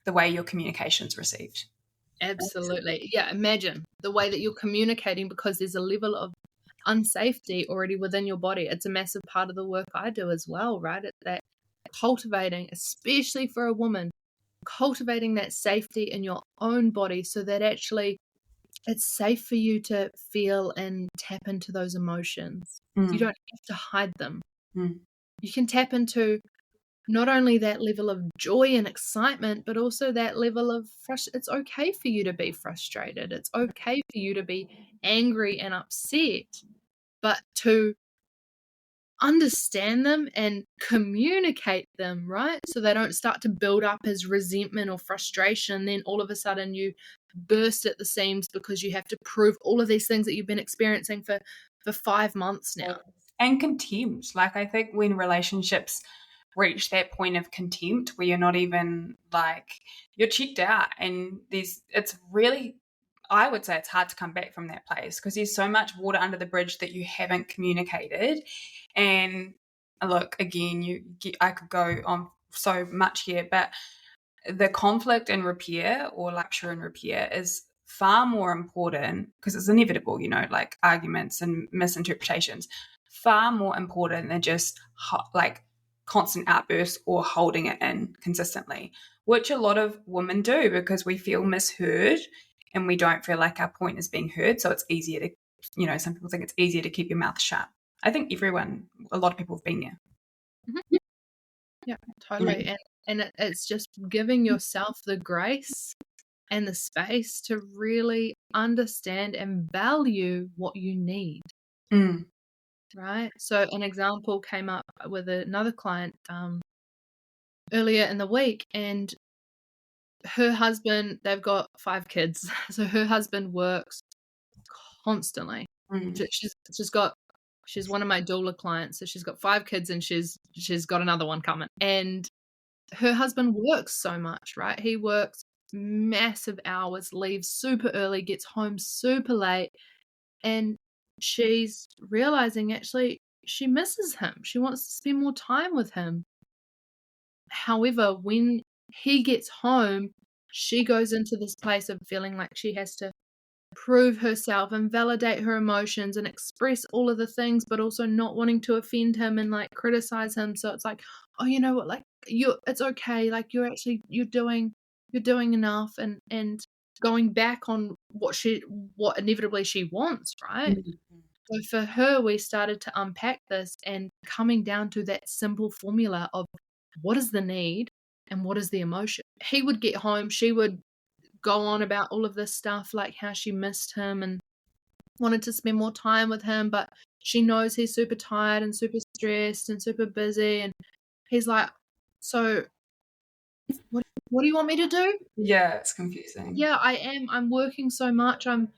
the way your communication's received. Absolutely. Yeah, imagine the way that you're communicating, because there's a level of unsafety already within your body. It's a massive part of the work I do as well, right? It's that cultivating, especially for a woman, cultivating that safety in your own body so that actually it's safe for you to feel and tap into those emotions. You don't have to hide them. You can tap into not only that level of joy and excitement, but also that level of it's okay for you to be frustrated. It's okay for you to be angry and upset, but to understand them and communicate them, right? So they don't start to build up as resentment or frustration. Then all of a sudden you burst at the seams because you have to prove all of these things that you've been experiencing for 5 months now. And contempt. Like, I think when relationships reach that point of contempt where you're not even like, you're checked out, and it's really, I would say it's hard to come back from that place because there's so much water under the bridge that you haven't communicated. And look, again, I could go on so much here, but the conflict and repair, or rupture and repair, is far more important, because it's inevitable, like arguments and misinterpretations, far more important than just like constant outbursts or holding it in consistently, which a lot of women do because we feel misheard and we don't feel like our point is being heard. So it's easier to, some people think it's easier to keep your mouth shut. I think a lot of people have been there. Mm-hmm. Yeah, totally. Yeah. And it's just giving yourself the grace and the space to really understand and value what you need. Right? So an example came up with another client earlier in the week, and her husband, they've got 5 kids. So her husband works constantly. She's one of my doula clients, so she's got 5 kids and she's got another one coming. And her husband works so much, right? He works massive hours, leaves super early, gets home super late, and she's realizing actually she misses him. She wants to spend more time with him. However, when he gets home, she goes into this place of feeling like she has to prove herself and validate her emotions and express all of the things, but also not wanting to offend him and like criticize him. So it's like, oh, you know what, like it's okay, like you're doing enough, and going back on what inevitably she wants, right? So for her, we started to unpack this and coming down to that simple formula of what is the need and what is the emotion. He would get home, she would go on about all of this stuff, like how she missed him and wanted to spend more time with him, but she knows he's super tired and super stressed and super busy. And he's like, so what do you want me to do? Yeah, it's confusing. Yeah, I'm working so much. I'm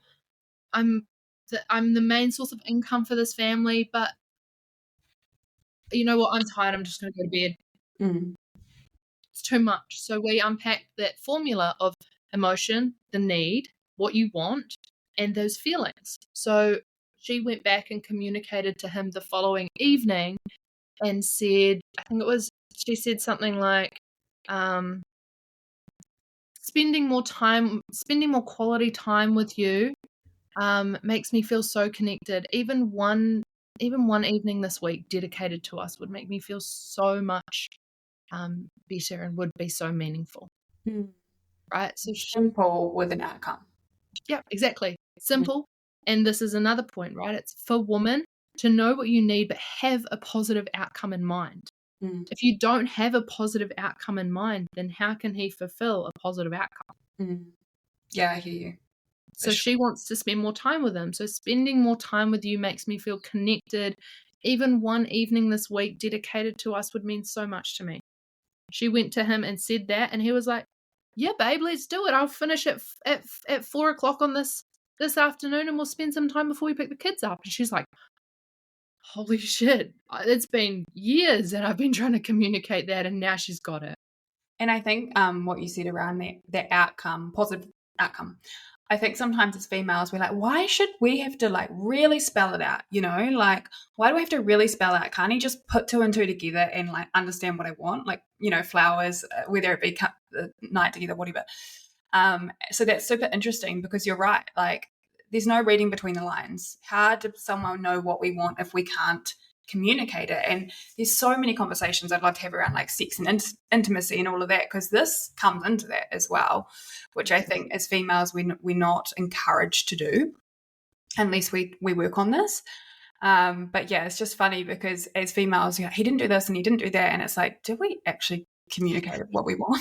the main source of income for this family, but you know what? I'm tired. I'm just going to go to bed. It's too much. So we unpacked that formula of emotion, the need, what you want, and those feelings. So she went back and communicated to him the following evening and said, she said something like, spending more quality time with you makes me feel so connected. Even one evening this week dedicated to us would make me feel so much better and would be so meaningful. Right? So simple with an outcome. Yeah, exactly. Simple. And this is another point, right? It's for women to know what you need, but have a positive outcome in mind. If you don't have a positive outcome in mind, then how can he fulfill a positive outcome? Yeah, I hear you. So she wants to spend more time with him. So spending more time with you makes me feel connected. Even one evening this week dedicated to us would mean so much to me. She went to him and said that, and he was like, yeah, babe, let's do it. I'll finish at 4 o'clock on this afternoon, and we'll spend some time before we pick the kids up. And she's like, holy shit, it's been years that I've been trying to communicate that, and now she's got it. And I think what you said around the outcome, positive outcome, I think sometimes as females, we're like, why should we have to like really spell it out? You know, like, why do we have to really spell out? Can't he just put two and two together and like understand what I want? Like, you know, flowers, whether it be cut the night together, whatever. So that's super interesting because you're right. Like, there's no reading between the lines. How does someone know what we want if we can't communicate it? And there's so many conversations I'd love to have around like sex and intimacy and all of that, because this comes into that as well, which I think as females we're not encouraged to do unless we work on this. But yeah, it's just funny because as females, you know, he didn't do this and he didn't do that, and it's like, did we actually communicate what we want?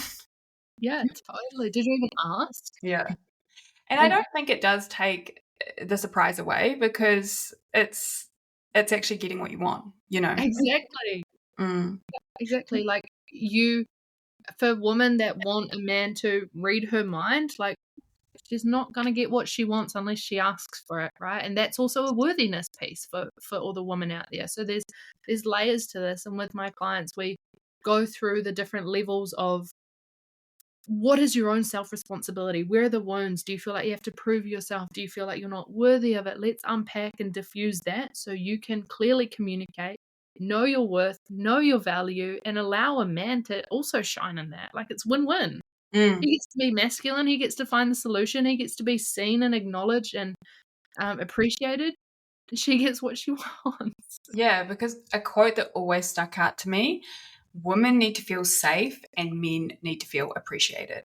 Yeah, totally. Did you even ask? Yeah. And I don't think it does take the surprise away, because it's actually getting what you want, you know. Exactly. Exactly. Like, for women that want a man to read her mind, like, she's not going to get what she wants unless she asks for it, right? And that's also a worthiness piece for all the women out there. So there's layers to this, and with my clients we go through the different levels of what is your own self-responsibility? Where are the wounds? Do you feel like you have to prove yourself? Do you feel like you're not worthy of it? Let's unpack and diffuse that so you can clearly communicate, know your worth, know your value, and allow a man to also shine in that. Like, it's win-win. He gets to be masculine. He gets to find the solution. He gets to be seen and acknowledged and appreciated. She gets what she wants. Yeah, because a quote that always stuck out to me: women need to feel safe and men need to feel appreciated.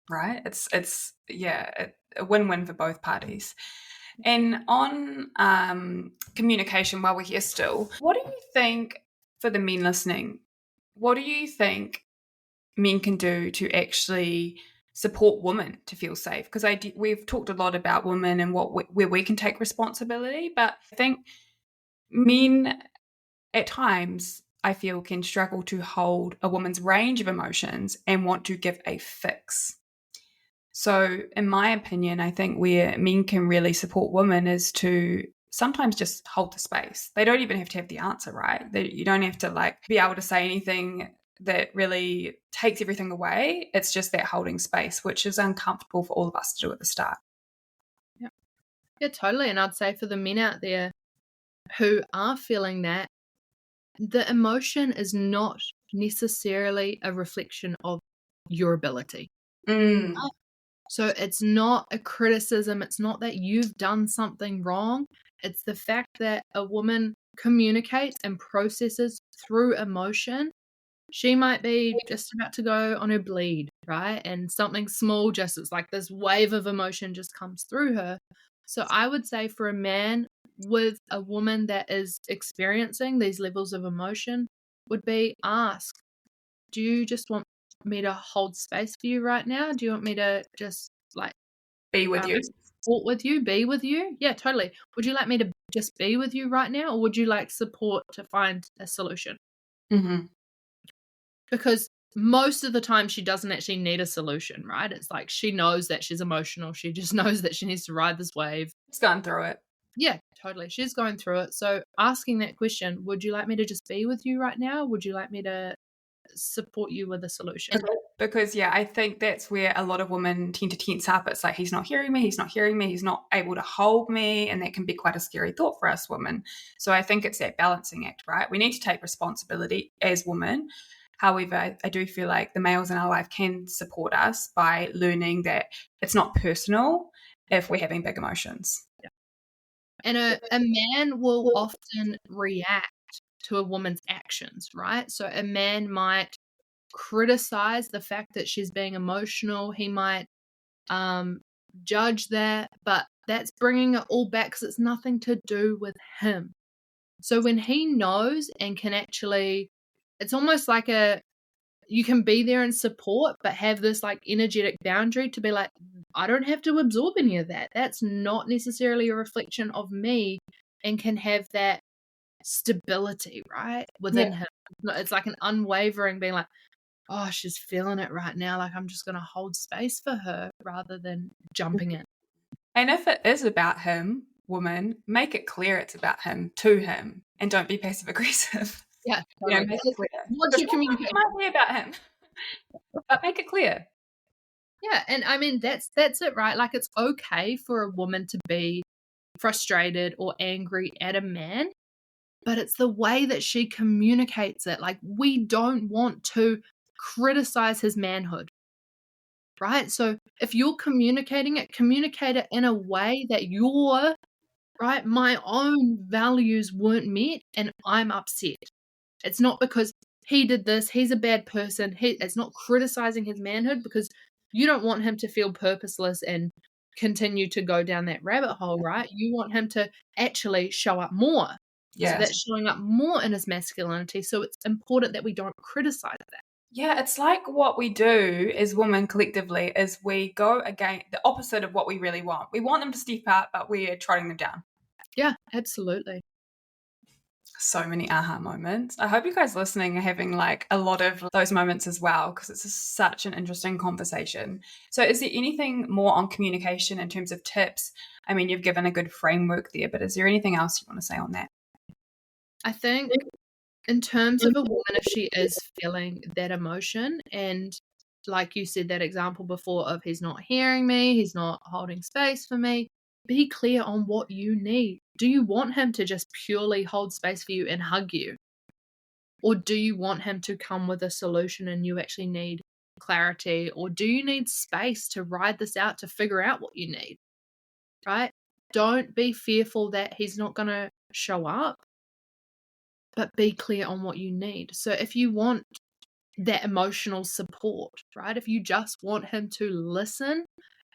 Right? It's a win-win for both parties. And on communication, while we're here still, what do you think, for the men listening, what do you think men can do to actually support women to feel safe? Because we've talked a lot about women and where we can take responsibility, but I think men at times, I feel, can struggle to hold a woman's range of emotions and want to give a fix. So in my opinion, I think where men can really support women is to sometimes just hold the space. They don't even have to have the answer, right? You don't have to like be able to say anything that really takes everything away. It's just that holding space, which is uncomfortable for all of us to do at the start. Yeah, totally. And I'd say for the men out there who are feeling that, the emotion is not necessarily a reflection of your ability. So it's not a criticism. It's not that you've done something wrong. It's the fact that a woman communicates and processes through emotion. She might be just about to go on her bleed, right? And something small, just it's like this wave of emotion just comes through her. So I would say for a man with a woman that is experiencing these levels of emotion would be ask, do you just want me to hold space for you right now? Do you want me to just like Be with you? support with you, be with you? Yeah, totally. Would you like me to just be with you right now, or would you like support to find a solution? Mm-hmm. Because most of the time she doesn't actually need a solution, right? It's like she knows that she's emotional. She just knows that she needs to ride this wave. It's gone through it. Yeah, totally. She's going through it. So asking that question, would you like me to just be with you right now? Would you like me to support you with a solution? Because, yeah, I think that's where a lot of women tend to tense up. It's like, he's not hearing me, he's not hearing me, he's not able to hold me. And that can be quite a scary thought for us women. So I think it's that balancing act, right? We need to take responsibility as women. However, I do feel like the males in our life can support us by learning that it's not personal if we're having big emotions. Yeah. And a man will often react to a woman's actions, right? So a man might criticize the fact that she's being emotional. He might judge that, but that's bringing it all back because it's nothing to do with him. So when he knows and can actually, it's almost like you can be there and support, but have this like energetic boundary to be like, I don't have to absorb any of that. That's not necessarily a reflection of me, and can have that stability, right, within him. It's like an unwavering being like, oh, she's feeling it right now. Like, I'm just going to hold space for her rather than jumping in. And if it is about him, woman, make it clear it's about him to him, and don't be passive aggressive. Yeah, You know, totally. make it clear. What's your Because communication? it might be about him, but make it clear. Yeah, and I mean, that's it, right? Like, it's okay for a woman to be frustrated or angry at a man, but it's the way that she communicates it. Like, we don't want to criticize his manhood, right? So if you're communicating it, communicate it in a way that you're right. My own values weren't met and I'm upset. It's not because he did this, he's a bad person. It's not criticizing his manhood, because you don't want him to feel purposeless and continue to go down that rabbit hole, right? You want him to actually show up more. So Yes. that's showing up more in his masculinity. So it's important that we don't criticize that. Yeah, it's like what we do as women collectively is we go against the opposite of what we really want. We want them to step up, but we're trotting them down. Yeah, absolutely. So many aha moments. I hope you guys listening are having like a lot of those moments as well, because it's such an interesting conversation. So is there anything more on communication in terms of tips? I mean, you've given a good framework there, but is there anything else you want to say on that? I think in terms of a woman, if she is feeling that emotion, and like you said, that example before of he's not hearing me, he's not holding space for me, be clear on what you need. Do you want him to just purely hold space for you and hug you? Or do you want him to come with a solution and you actually need clarity? Or do you need space to ride this out to figure out what you need? Right? Don't be fearful that he's not going to show up, but be clear on what you need. So if you want that emotional support, right? If you just want him to listen,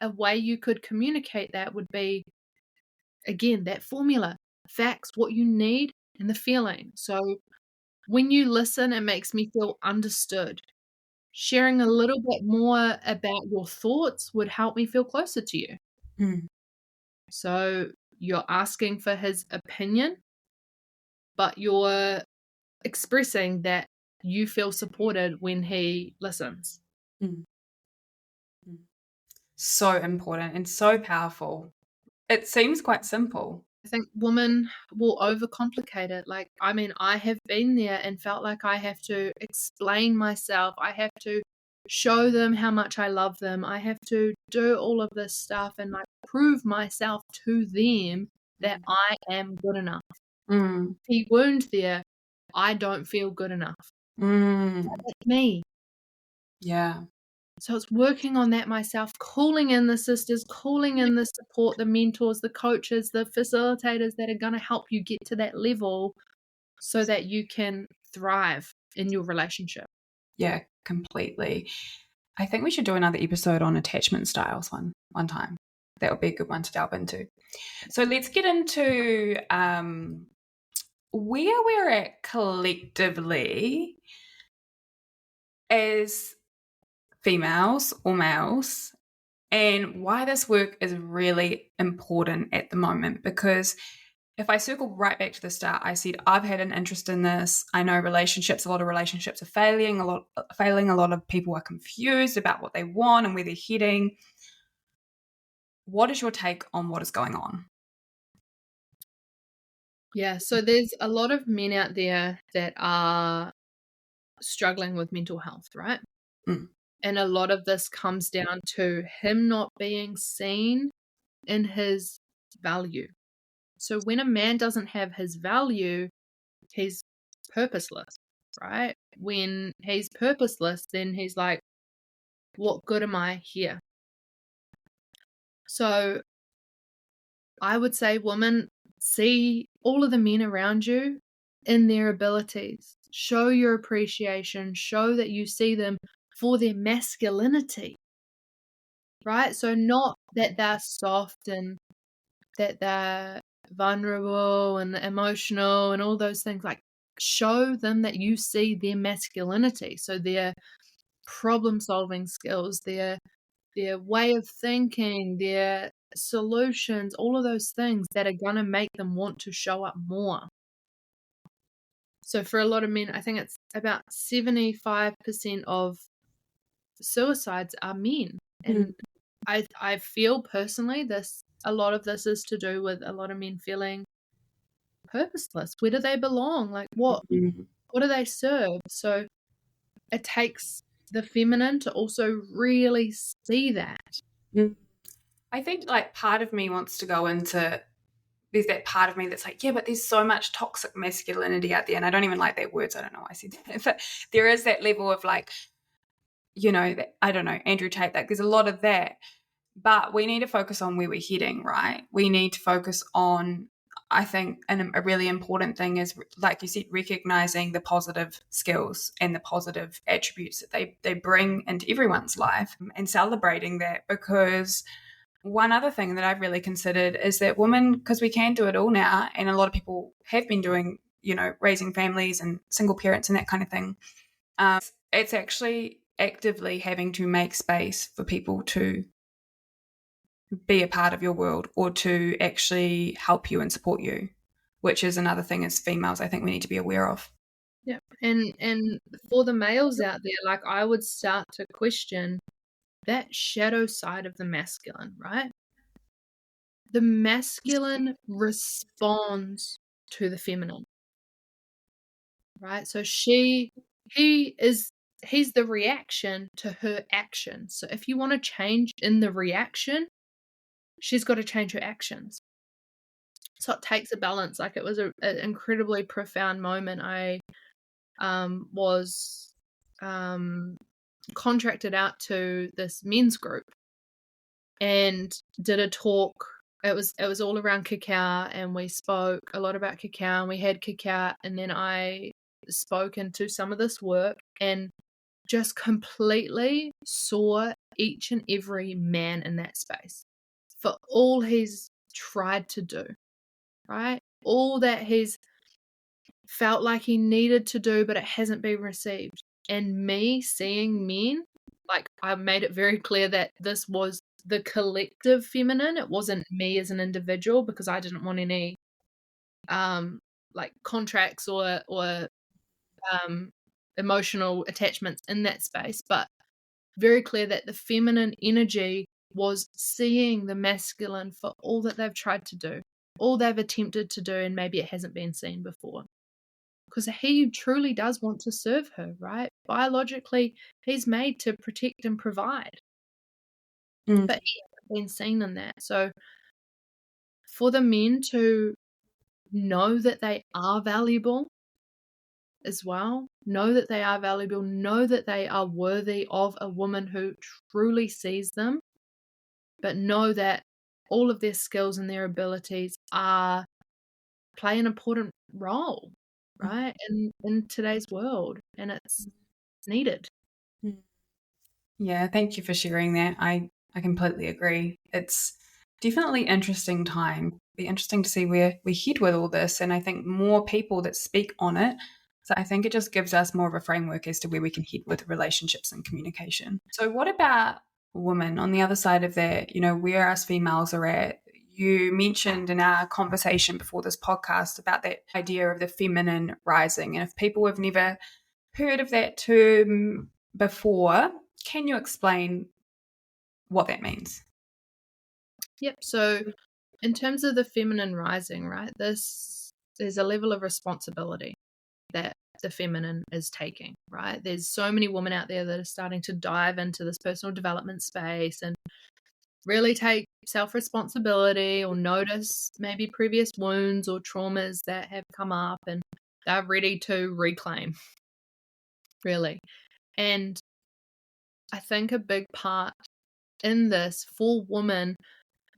a way you could communicate that would be, again, that formula: facts, what you need, and the feeling. So when you listen, it makes me feel understood. Sharing a little bit more about your thoughts would help me feel closer to you. Mm. So you're asking for his opinion, but you're expressing that you feel supported when he listens. Mm. So important and so powerful. It seems quite simple. I think women will overcomplicate it. Like, I mean, I have been there and felt like I have to explain myself. I have to show them how much I love them. I have to do all of this stuff and like prove myself to them that I am good enough. Mm. The wound there, I don't feel good enough. Mm. That's me. Yeah. So it's working on that myself, calling in the sisters, calling in the support, the mentors, the coaches, the facilitators that are going to help you get to that level so that you can thrive in your relationship. Yeah, completely. I think we should do another episode on attachment styles one time. That would be a good one to delve into. So let's get into where we're at collectively as females or males, and why this work is really important at the moment. Because if I circle right back to the start, I said I've had an interest in this. I know relationships, a lot of relationships are failing. A lot of people are confused about what they want and where they're heading. What is your take on what is going on? Yeah, so there's a lot of men out there that are struggling with mental health, right? Mm. And a lot of this comes down to him not being seen in his value. So when a man doesn't have his value, he's purposeless, right? When he's purposeless, then he's like, what good am I here? So I would say, woman, see all of the men around you in their abilities. Show your appreciation. Show that you see them for their masculinity, right? So not that they're soft and that they're vulnerable and emotional and all those things. Like, show them that you see their masculinity. So their problem-solving skills, their way of thinking, their solutions, all of those things that are going to make them want to show up more. So for a lot of men, I think it's about 75% of suicides are men. And I feel personally a lot of this is to do with a lot of men feeling purposeless. Where do they belong? Like what do they serve? So it takes the feminine to also really see that. I think like part of me wants to go into, there's that part of me that's like, yeah, but there's so much toxic masculinity out there. And I don't even like that words. I don't know why I said that. But there is that level of like, you know, that, I don't know, Andrew Tate, like there's a lot of that. But we need to focus on where we're heading, right? We need to focus on, I think, and a really important thing is, like you said, recognizing the positive skills and the positive attributes that they bring into everyone's life and celebrating that. Because one other thing that I've really considered is that women, because we can do it all now, and a lot of people have been doing, you know, raising families and single parents and that kind of thing, it's actually actively having to make space for people to be a part of your world or to actually help you and support you, which is another thing as females I think we need to be aware of. Yeah. And for the males out there, like I would start to question that shadow side of the masculine, right? The masculine responds to the feminine, right? So he's the reaction to her action. So if you want to change in the reaction, she's got to change her actions. So it takes a balance. Like it was an incredibly profound moment. I was contracted out to this men's group and did a talk. It was all around cacao, and we spoke a lot about cacao, and we had cacao, and then I spoke into some of this work and just completely saw each and every man in that space for all he's tried to do, right? All that he's felt like he needed to do, but it hasn't been received. And me seeing men, like I made it very clear that this was the collective feminine. It wasn't me as an individual, because I didn't want any like contracts or emotional attachments in that space, but very clear that the feminine energy was seeing the masculine for all that they've tried to do, all they've attempted to do, and maybe it hasn't been seen before. Because he truly does want to serve her, right? Biologically, he's made to protect and provide. But he hasn't been seen in that. So for the men to know that they are valuable as well, know that they are valuable, know that they are worthy of a woman who truly sees them, but know that all of their skills and their abilities play an important role, right? In today's world, and it's needed. Yeah, thank you for sharing that. I completely agree. It's definitely interesting time. Be interesting to see where we head with all this, and I think more people that speak on it. So I think it just gives us more of a framework as to where we can head with relationships and communication. So what about women on the other side of that? You know, where us females are at. You mentioned in our conversation before this podcast about that idea of the feminine rising, and if people have never heard of that term before, can you explain what that means? Yep. So in terms of the feminine rising, right, there's a level of responsibility that the feminine is taking, right? There's so many women out there that are starting to dive into this personal development space and really take self-responsibility or notice maybe previous wounds or traumas that have come up, and they're ready to reclaim, really. And I think a big part in this for women,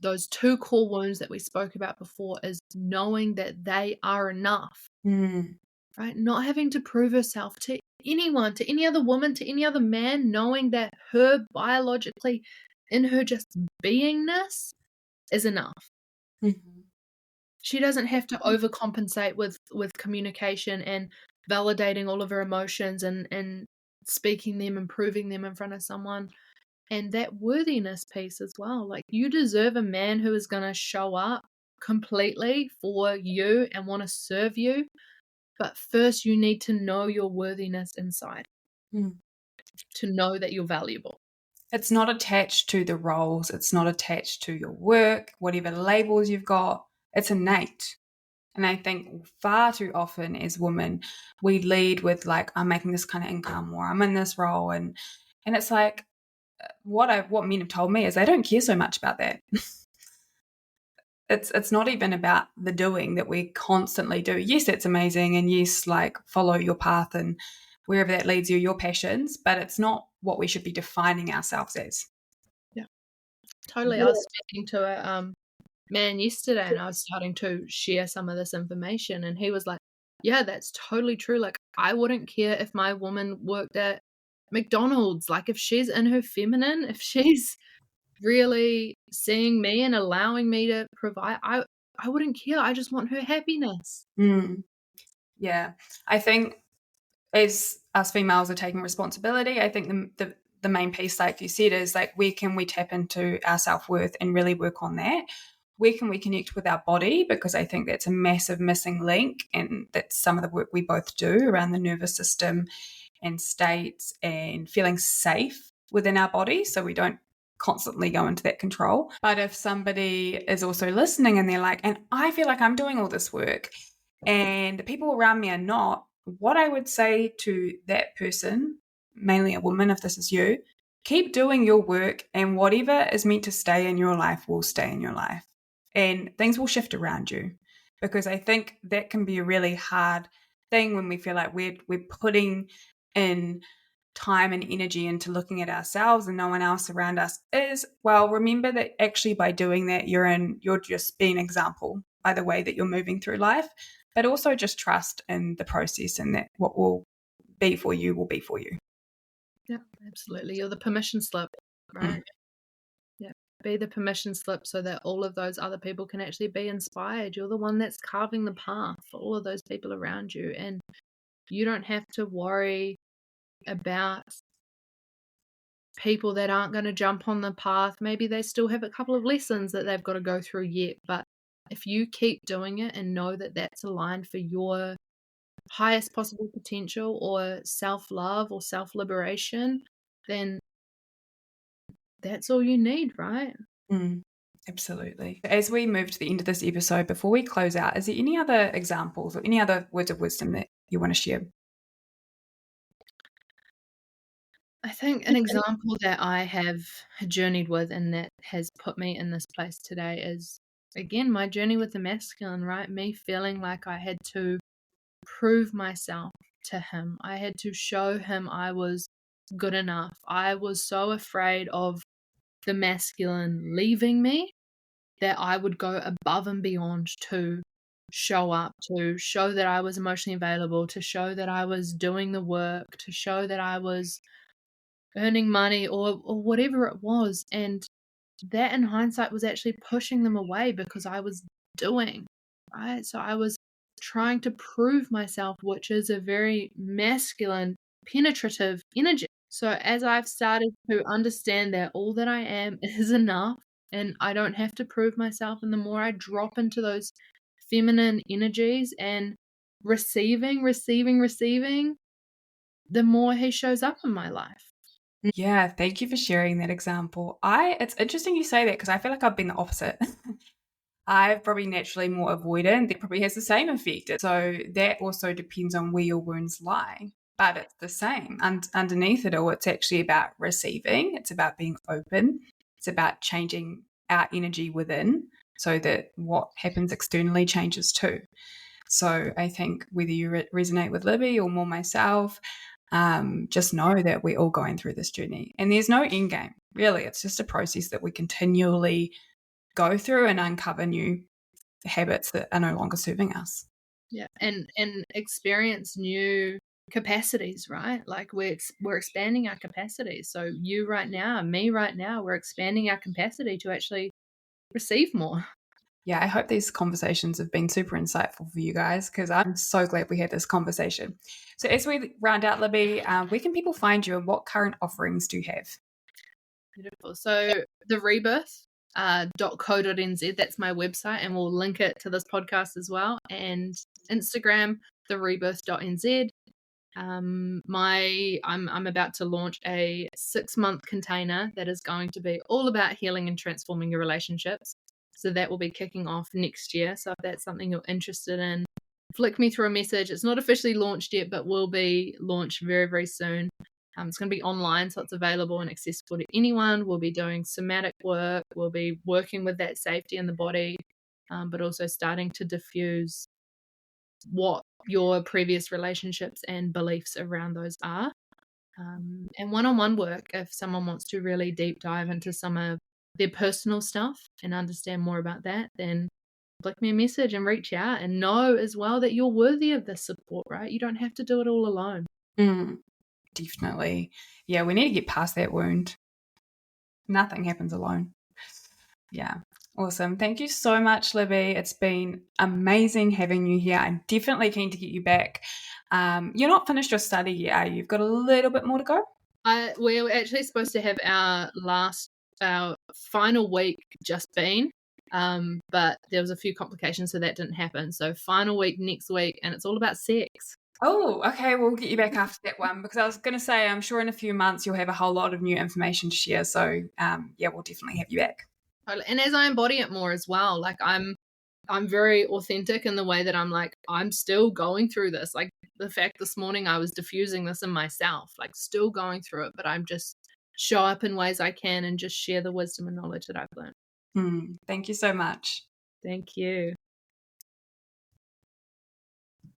those two core wounds that we spoke about before, is knowing that they are enough, right? Not having to prove herself to anyone, to any other woman, to any other man, knowing that her biologically, in her just beingness, is enough. She doesn't have to overcompensate with communication and validating all of her emotions and speaking them and proving them in front of someone. And that worthiness piece as well. Like, you deserve a man who is going to show up completely for you and want to serve you, But first, you need to know your worthiness inside, to know that you're valuable. It's not attached to the roles. It's not attached to your work, whatever labels you've got. It's innate. And I think far too often as women, we lead with like, I'm making this kind of income or I'm in this role. And it's like, what men have told me is they don't care so much about that. It's not even about the doing that we constantly do. Yes, that's amazing. And yes, like follow your path and wherever that leads you, your passions, but it's not what we should be defining ourselves as. Yeah, totally. I was speaking to a man yesterday and I was starting to share some of this information and he was like, yeah, that's totally true. Like, I wouldn't care if my woman worked at McDonald's. Like, if she's in her feminine, if she's really seeing me and allowing me to provide, I wouldn't care. I just want her happiness. Yeah. I think as us females are taking responsibility, I think the main piece, like you said, is like, where can we tap into our self-worth and really work on that? Where can we connect with our body? Because I think that's a massive missing link. And that's some of the work we both do around the nervous system and states and feeling safe within our body so we don't constantly go into that control. But if somebody is also listening and they're like, and I feel like I'm doing all this work and the people around me are not, what I would say to that person, mainly a woman if this is you, keep doing your work and whatever is meant to stay in your life will stay in your life and things will shift around you. Because I think that can be a really hard thing when we feel like we're putting in time and energy into looking at ourselves and no one else around us is. Well, remember that actually by doing that, you're just being an example by the way that you're moving through life, but also just trust in the process and that what will be for you will be for you. Yeah, absolutely. You're the permission slip, right? Yeah. Be the permission slip so that all of those other people can actually be inspired. You're the one that's carving the path for all of those people around you. And you don't have to worry about people that aren't going to jump on the path. Maybe they still have a couple of lessons that they've got to go through yet. But if you keep doing it and know that that's aligned for your highest possible potential or self-love or self-liberation, then that's all you need, right? Absolutely. As we move to the end of this episode, before we close out, is there any other examples or any other words of wisdom that you want to share? I think an example that I have journeyed with and that has put me in this place today is, again, my journey with the masculine, right? Me feeling like I had to prove myself to him. I had to show him I was good enough. I was so afraid of the masculine leaving me that I would go above and beyond to show up, to show that I was emotionally available, to show that I was doing the work, to show that I was earning money or whatever it was. And that in hindsight was actually pushing them away because I was doing, right? So I was trying to prove myself, which is a very masculine, penetrative energy. So as I've started to understand that all that I am is enough and I don't have to prove myself, and the more I drop into those feminine energies and receiving, the more he shows up in my life. Yeah, thank you for sharing that example. It's interesting you say that because I feel like I've been the opposite. I'm probably naturally more avoidant. That probably has the same effect. So that also depends on where your wounds lie. But it's the same. Underneath it all, it's actually about receiving. It's about being open. It's about changing our energy within so that what happens externally changes too. So I think whether you resonate with Libby or more myself, just know that we're all going through this journey. And there's no end game, really. It's just a process that we continually go through and uncover new habits that are no longer serving us. Yeah, and experience new capacities, right? Like we're expanding our capacities. So you right now, me right now, we're expanding our capacity to actually receive more. Yeah, I hope these conversations have been super insightful for you guys because I'm so glad we had this conversation. So as we round out, Libby, where can people find you and what current offerings do you have? Beautiful. So the rebirth .co.nz, that's my website, and we'll link it to this podcast as well. And Instagram, therebirth.nz. I'm about to launch a 6-month container that is going to be all about healing and transforming your relationships. So that will be kicking off next year. So if that's something you're interested in, flick me through a message. It's not officially launched yet, but will be launched very, very soon. It's going to be online, so it's available and accessible to anyone. We'll be doing somatic work. We'll be working with that safety in the body, but also starting to diffuse what your previous relationships and beliefs around those are. And one-on-one work, if someone wants to really deep dive into some of their personal stuff and understand more about that, then flick me a message and reach out, and know as well that you're worthy of this support, right? You don't have to do it all alone. Definitely. Yeah, we need to get past that wound. Nothing happens alone. Yeah. Awesome. Thank you so much, Libby. It's been amazing having you here. I'm definitely keen to get you back. You're not finished your study yet, are you? You've got a little bit more to go? We're actually supposed to have our final week just been, but there was a few complications, so that didn't happen. So final week next week, and it's all about sex. Oh, okay. We'll get you back after that one, because I was going to say, I'm sure in a few months you'll have a whole lot of new information to share. So, yeah, we'll definitely have you back. And as I embody it more as well, like I'm very authentic in the way that I'm like, I'm still going through this. Like the fact this morning I was diffusing this in myself, like still going through it, but I'm just show up in ways I can and just share the wisdom and knowledge that I've learned. Thank you so much. Thank you.